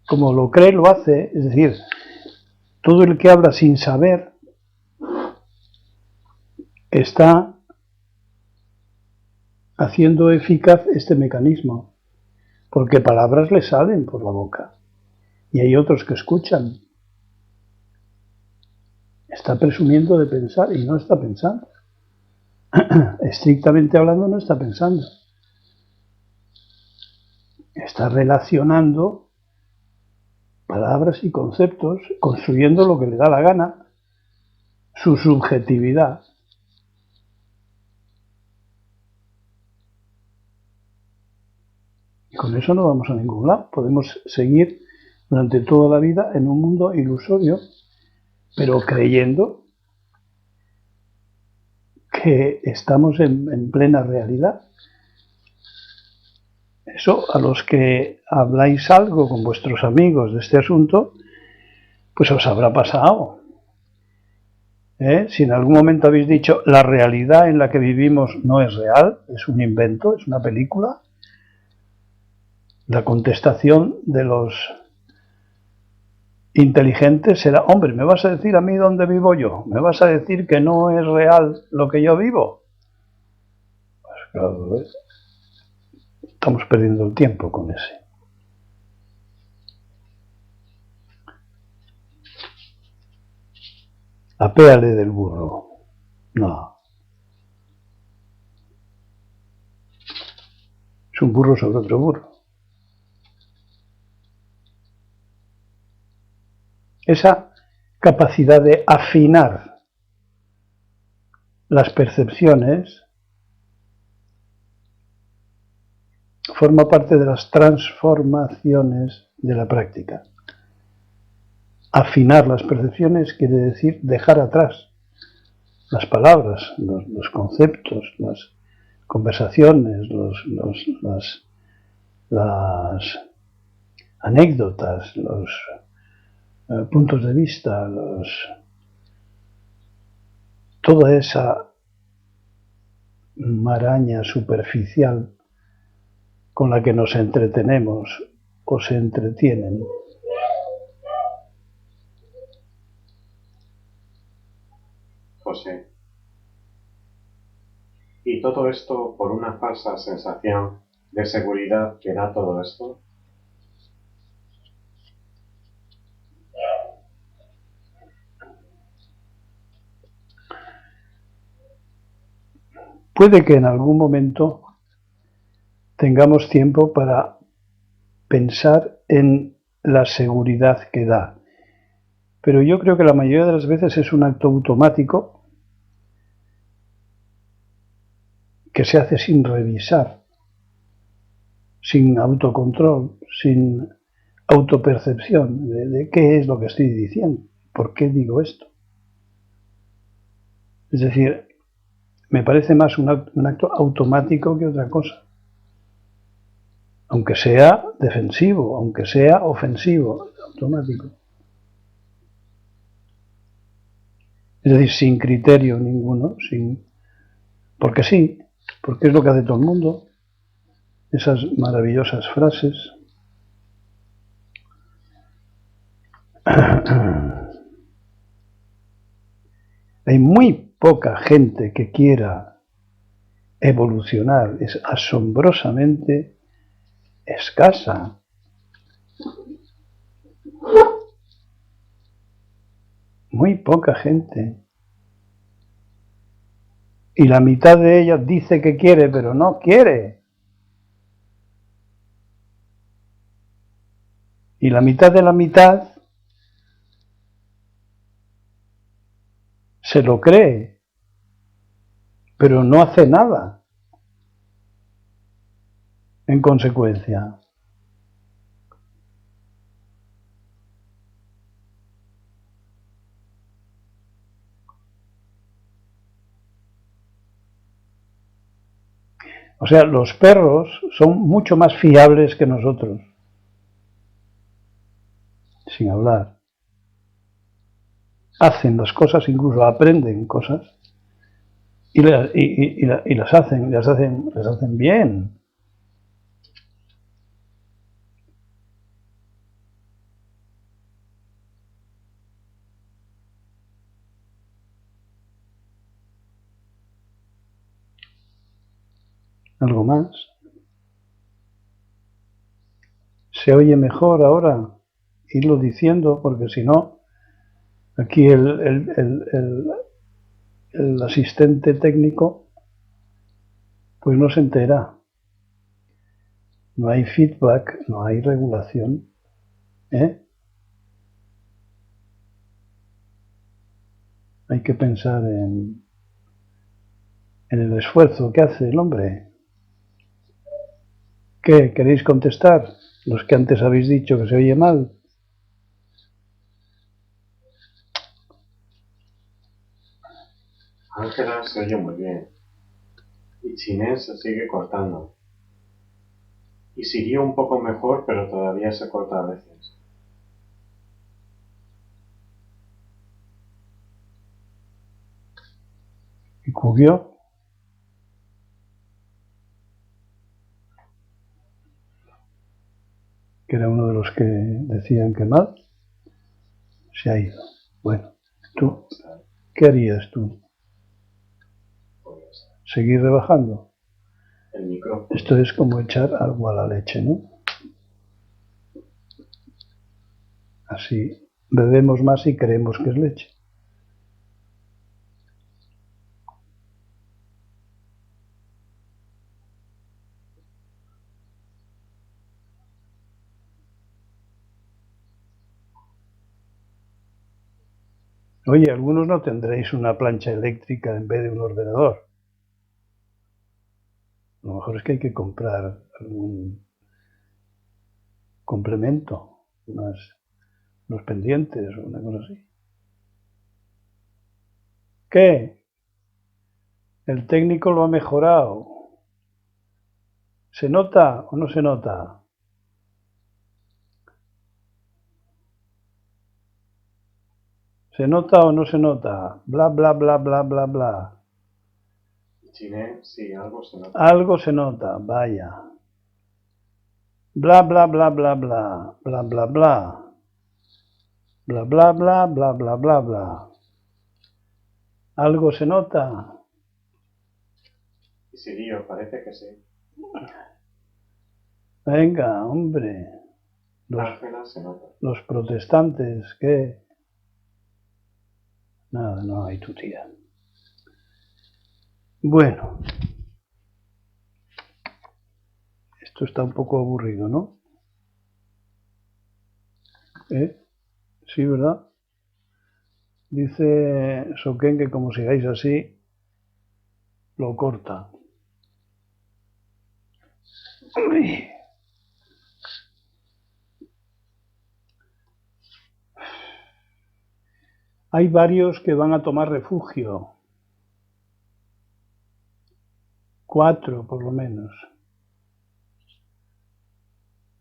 Como lo cree, lo hace. Es decir, todo el que habla sin saber está haciendo eficaz este mecanismo, porque palabras le salen por la boca y hay otros que escuchan. Está presumiendo de pensar y no está pensando. Estrictamente hablando, no está pensando. Está relacionando palabras y conceptos, construyendo lo que le da la gana, su subjetividad. Y con eso no vamos a ningún lado. Podemos seguir durante toda la vida en un mundo ilusorio, pero creyendo que estamos en plena realidad. Eso, a los que habláis algo con vuestros amigos de este asunto, pues os habrá pasado. Si en algún momento habéis dicho la realidad en la que vivimos no es real, es un invento, es una película, la contestación de los inteligentes será: hombre, ¿me vas a decir a mí dónde vivo yo? ¿Me vas a decir que no es real lo que yo vivo? Pues claro, estamos perdiendo el tiempo con ese. Apéale del burro. No. Es un burro sobre otro burro. Esa capacidad de afinar las percepciones forma parte de las transformaciones de la práctica. afinar las percepciones quiere decir dejar atrás las palabras, los conceptos, las conversaciones, las anécdotas, los puntos de vista, toda esa maraña superficial con la que nos entretenemos o se entretienen. José. Y todo esto por una falsa sensación de seguridad que da todo esto. Puede que en algún momento tengamos tiempo para pensar en la seguridad que da, pero yo creo que la mayoría de las veces es un acto automático que se hace sin revisar, sin autocontrol, sin autopercepción de qué es lo que estoy diciendo, por qué digo esto. Es decir, me parece más un acto automático que otra cosa, aunque sea defensivo, aunque sea ofensivo, automático. Es decir, sin criterio ninguno, porque sí, porque es lo que hace todo el mundo. Esas maravillosas frases. Hay muy poca gente que quiera evolucionar, es asombrosamente escasa. Muy poca gente. Y la mitad de ella dice que quiere, pero no quiere. Y la mitad de la mitad se lo cree, pero no hace nada en consecuencia. O sea, los perros son mucho más fiables que nosotros, sin hablar. Hacen las cosas, incluso aprenden cosas, y las hacen bien. ¿Algo más? ¿Se oye mejor ahora? Irlo diciendo, porque si no, aquí el asistente técnico pues no se entera. No hay feedback, no hay regulación. Hay que pensar en el esfuerzo que hace el hombre. ¿Qué? ¿Queréis contestar? Los que antes habéis dicho que se oye mal. Ángela se oye muy bien. Y Chinés se sigue cortando. Y siguió un poco mejor, pero todavía se corta a veces. ¿Y Cubió? Que era uno de los que decían que mal, se ha ido. Bueno, ¿tú qué harías tú? ¿Seguir rebajando? El micrófono. Esto es como echar agua a la leche, ¿no? Así bebemos más y creemos que es leche. Oye, algunos no tendréis una plancha eléctrica en vez de un ordenador. A lo mejor es que hay que comprar algún complemento más los pendientes o una cosa así. ¿Qué? El técnico lo ha mejorado. ¿Se nota o no se nota? ¿Se nota o no se nota? Bla, bla, bla, bla, bla, bla. Chinen, sí, algo se nota. Algo se nota, vaya. Bla, bla, bla, bla, bla. Bla, bla, bla. Bla, bla, bla, bla, bla, bla, bla. ¿Algo se nota? Y Sirio, parece que sí. Venga, hombre. Ángela se nota. Los protestantes, ¿qué? Nada, no hay tu tía. Bueno. Esto está un poco aburrido, ¿no? Sí, ¿verdad? Dice Soken que como sigáis así, lo corta. Uy. Hay varios que van a tomar refugio. 4 por lo menos.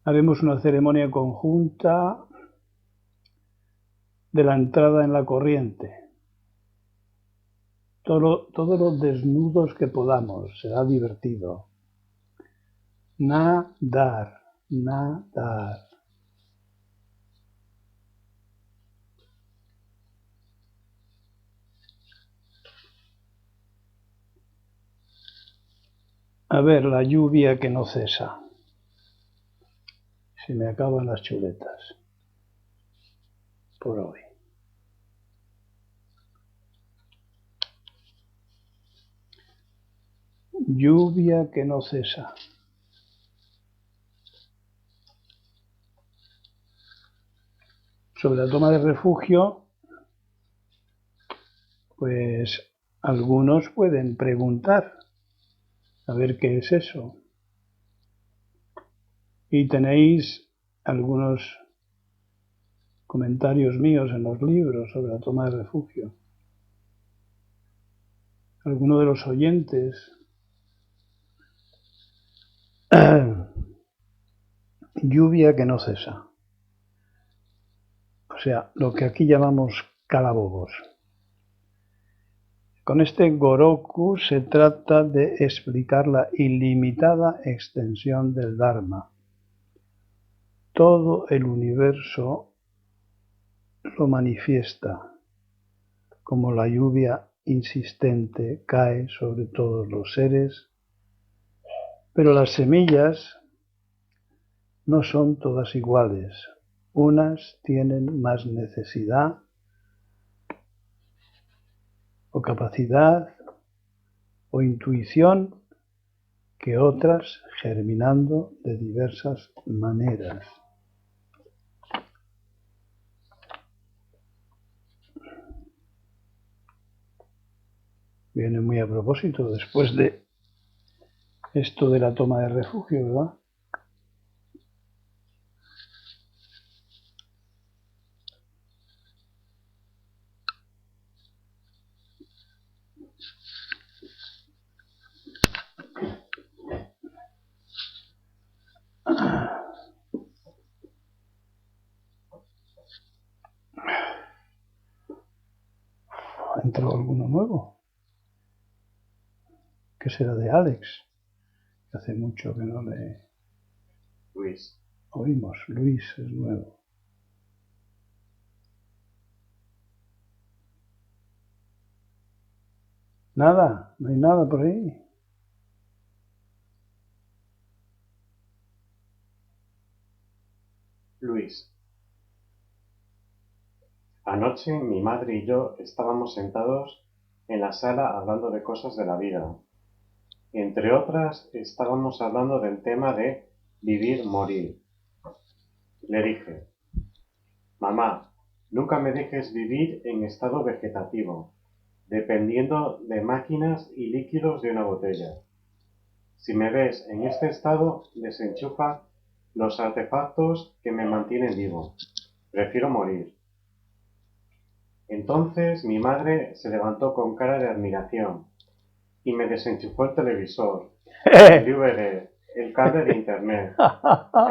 Haremos una ceremonia conjunta de la entrada en la corriente. Todos los desnudos que podamos. Será divertido. Nadar, nadar. A ver, la lluvia que no cesa. Se me acaban las chuletas. Por hoy. Lluvia que no cesa. Sobre la toma de refugio, pues algunos pueden preguntar a ver qué es eso. Y tenéis algunos comentarios míos en los libros sobre la toma de refugio. Alguno de los oyentes lluvia que no cesa. O sea, lo que aquí llamamos calabobos. Con este Goroku se trata de explicar la ilimitada extensión del Dharma. Todo el universo lo manifiesta, como la lluvia insistente cae sobre todos los seres, pero las semillas no son todas iguales. Unas tienen más necesidad o capacidad o intuición que otras, germinando de diversas maneras. Viene muy a propósito después de esto de la toma de refugio, ¿verdad? ¿Ha entrado alguno nuevo? ¿Qué será de Alex? Hace mucho que no le Luis. oímos. Luis es nuevo. Nada, no hay nada por ahí. Luis. Anoche mi madre y yo estábamos sentados en la sala hablando de cosas de la vida. Entre otras, estábamos hablando del tema de vivir-morir. Le dije, mamá, nunca me dejes vivir en estado vegetativo, dependiendo de máquinas y líquidos de una botella. Si me ves en este estado, desenchufa los artefactos que me mantienen vivo. Prefiero morir. Entonces mi madre se levantó con cara de admiración y me desenchufó el televisor, el DVD, el cable de internet,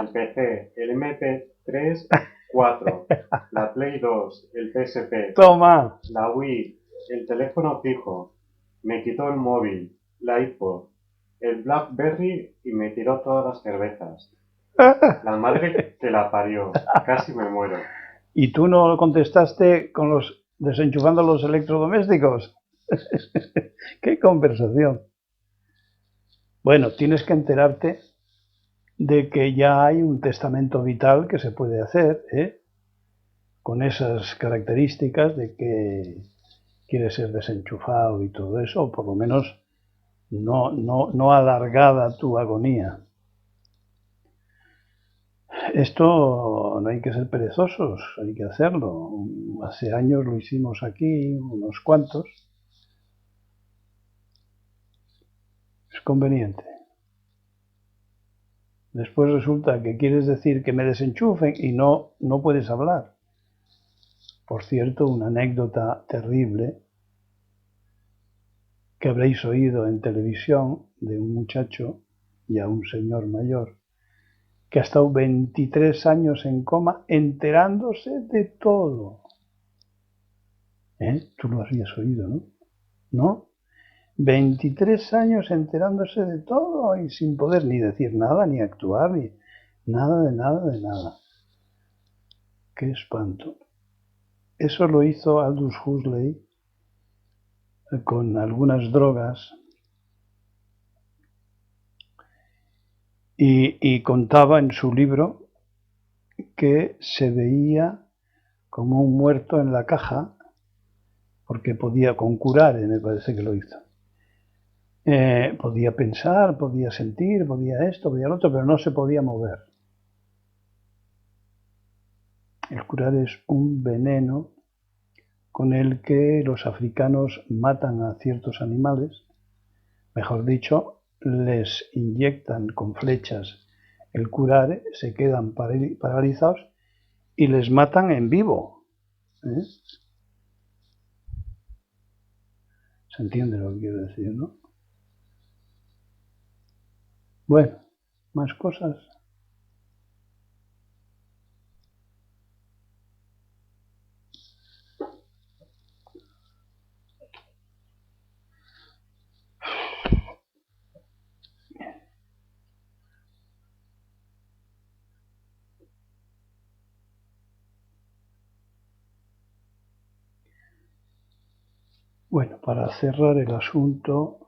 el PC, el MP3 4, la Play 2, el PSP, Toma. la Wii, el teléfono fijo, me quitó el móvil, la iPod, el BlackBerry y me tiró todas las cervezas. La madre que la parió, casi me muero. ¿Y tú no contestaste con desenchufando los electrodomésticos? ¡Qué conversación! Bueno, tienes que enterarte de que ya hay un testamento vital que se puede hacer, con esas características de que quiere ser desenchufado y todo eso, o por lo menos no alargada tu agonía. Esto no hay que ser perezosos, hay que hacerlo. Hace años lo hicimos aquí, unos cuantos. Es conveniente. Después resulta que quieres decir que me desenchufen y no puedes hablar. Por cierto, una anécdota terrible que habréis oído en televisión de un muchacho, ya un señor mayor, que ha estado 23 años en coma enterándose de todo. Tú lo habías oído, ¿no? ¿No? 23 años enterándose de todo y sin poder ni decir nada, ni actuar, ni nada de nada de nada. ¡Qué espanto! Eso lo hizo Aldous Huxley con algunas drogas y contaba en su libro que se veía como un muerto en la caja porque podía concurar, me parece que lo hizo. Podía pensar, podía sentir, podía esto, podía lo otro, pero no se podía mover. El curar es un veneno con el que los africanos matan a ciertos animales, mejor dicho, les inyectan con flechas el curare, se quedan paralizados y les matan en vivo. ¿Se entiende lo que quiero decir, no? Bueno, más cosas. Bueno, para cerrar el asunto,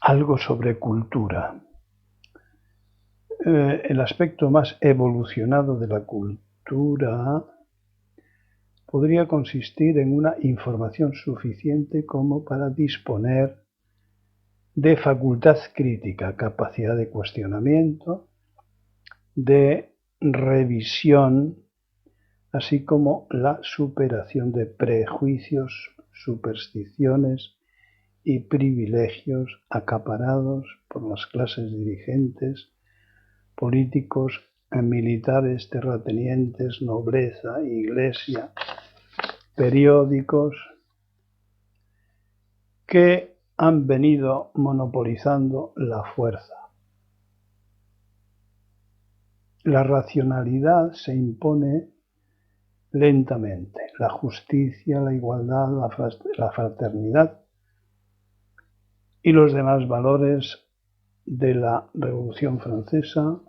algo sobre cultura. El aspecto más evolucionado de la cultura podría consistir en una información suficiente como para disponer de facultad crítica, capacidad de cuestionamiento, de revisión, así como la superación de prejuicios, supersticiones y privilegios acaparados por las clases dirigentes, políticos, militares, terratenientes, nobleza, iglesia, periódicos, que han venido monopolizando la fuerza. La racionalidad se impone lentamente, la justicia, la igualdad, la fraternidad y los demás valores de la Revolución Francesa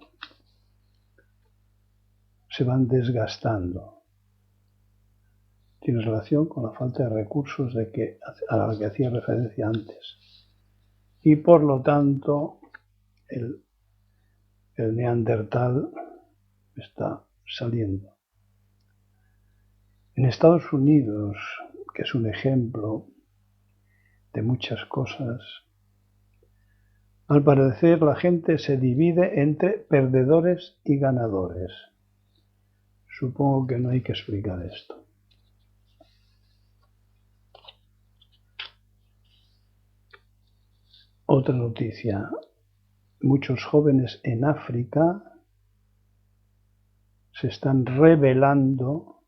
se van desgastando. Tiene relación con la falta de recursos a la que hacía referencia antes. Y por lo tanto, el neandertal está saliendo. En Estados Unidos, que es un ejemplo de muchas cosas, al parecer la gente se divide entre perdedores y ganadores. Supongo que no hay que explicar esto. Otra noticia. Muchos jóvenes en África se están rebelando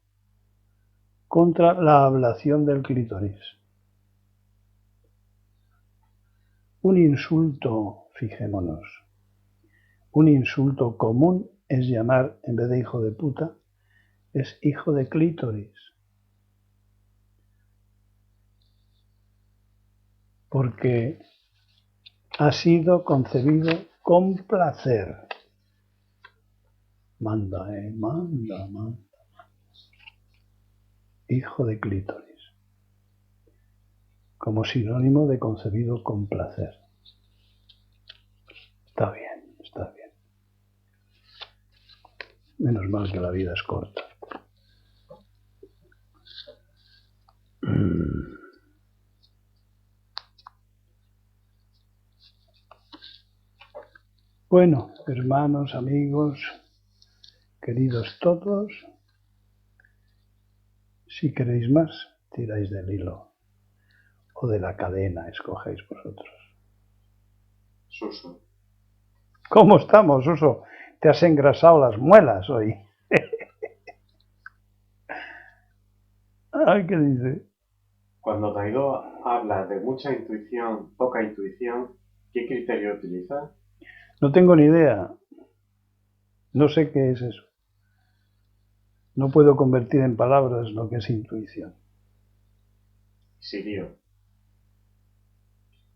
contra la ablación del clítoris. Un insulto, fijémonos, un insulto común es llamar, en vez de hijo de puta, es hijo de clítoris. Porque ha sido concebido con placer. Manda, manda. Hijo de clítoris. Como sinónimo de concebido con placer. Está bien, está bien. Menos mal que la vida es corta. Bueno, hermanos, amigos, queridos todos, si queréis más, tiráis del hilo o de la cadena, escogéis vosotros. Suso. ¿Cómo estamos, Suso? Te has engrasado las muelas hoy. Ay, ¿qué dice? Cuando Taidó habla de mucha intuición, poca intuición, ¿qué criterio utiliza? No tengo ni idea. No sé qué es eso. No puedo convertir en palabras lo que es intuición. Sirio.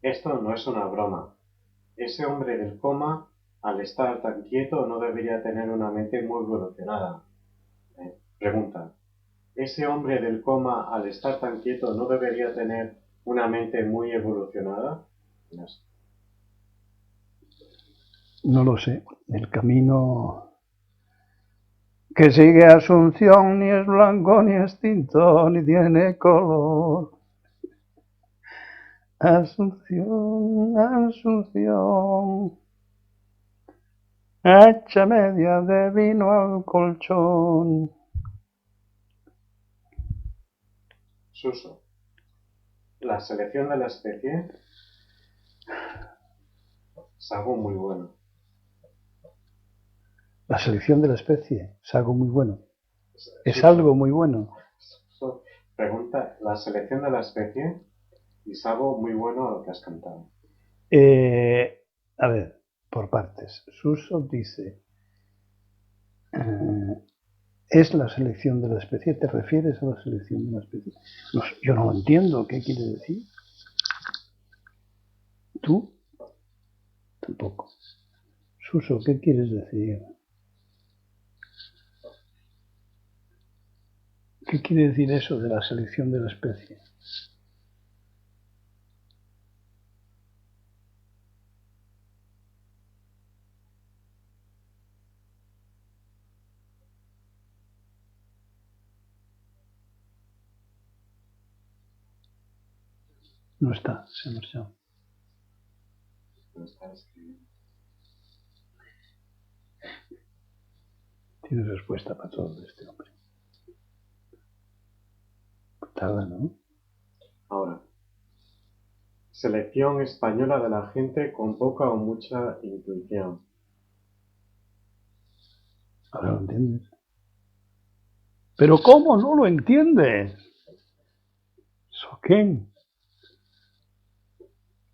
Esto no es una broma. Ese hombre del coma, al estar tan quieto, no debería tener una mente muy evolucionada. Pregunta. ¿Ese hombre del coma, al estar tan quieto, no debería tener una mente muy evolucionada? No sé. No lo sé. El camino que sigue Asunción ni es blanco ni es tinto ni tiene color. Asunción, Asunción, echa media de vino al colchón. Suso. La selección de la especie es algo muy bueno. La selección de la especie es algo muy bueno. Es algo muy bueno. Suso pregunta, la selección de la especie es algo muy bueno a lo que has cantado. A ver, por partes. Suso dice, ¿es la selección de la especie? ¿Te refieres a la selección de la especie? No, yo no entiendo qué quiere decir. ¿Tú? Tampoco. Suso, ¿qué quieres decir? ¿Qué quiere decir eso de la selección de la especie? No está, se ha marchado. Lo está escribiendo. Tiene respuesta para todo este hombre. Tarda, ¿no? Ahora, selección española de la gente con poca o mucha intuición. Ahora lo entiendes. ¿Pero cómo no lo entiendes? ¿Soquén?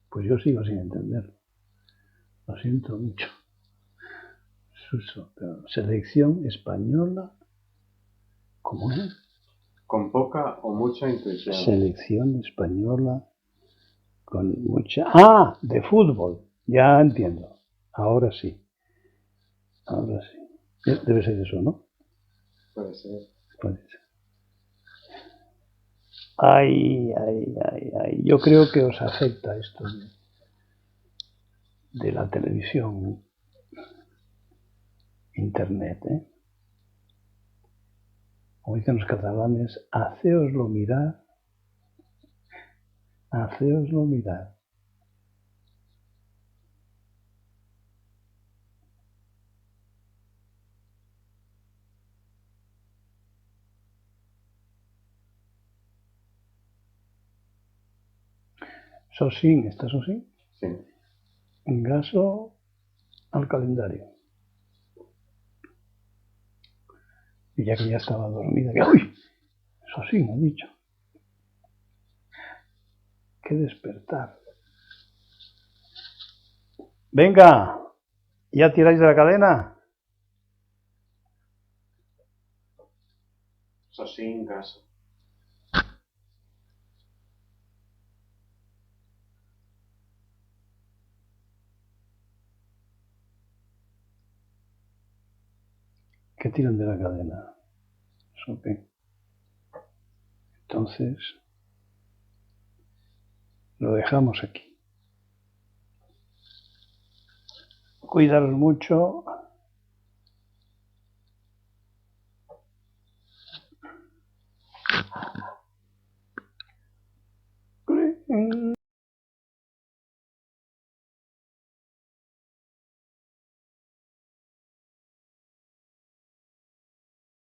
Pues yo sigo sin entenderlo. Lo siento mucho. Suso, pero selección española, ¿cómo es? Con poca o mucha intuición. Selección española con mucha... ¡Ah! De fútbol. Ya entiendo. Ahora sí. Ahora sí. Debe ser eso, ¿no? Puede ser. Puede ser. Ay, ay, ay, ay. Yo creo que os afecta esto de la televisión, internet, ¿eh? Como dicen los catalanes, hacéoslo mirar, hacéoslo mirar. Sosín, ¿está Sosín? Sí. Engraso al calendario. Y ya que ya estaba dormida, que ¡uy! Eso sí, me ha dicho. ¡Qué despertar! ¡Venga! ¿Ya tiráis de la cadena? Sosín, gaso. Que tiran de la cadena. Sope. Entonces, lo dejamos aquí. Cuidaros mucho.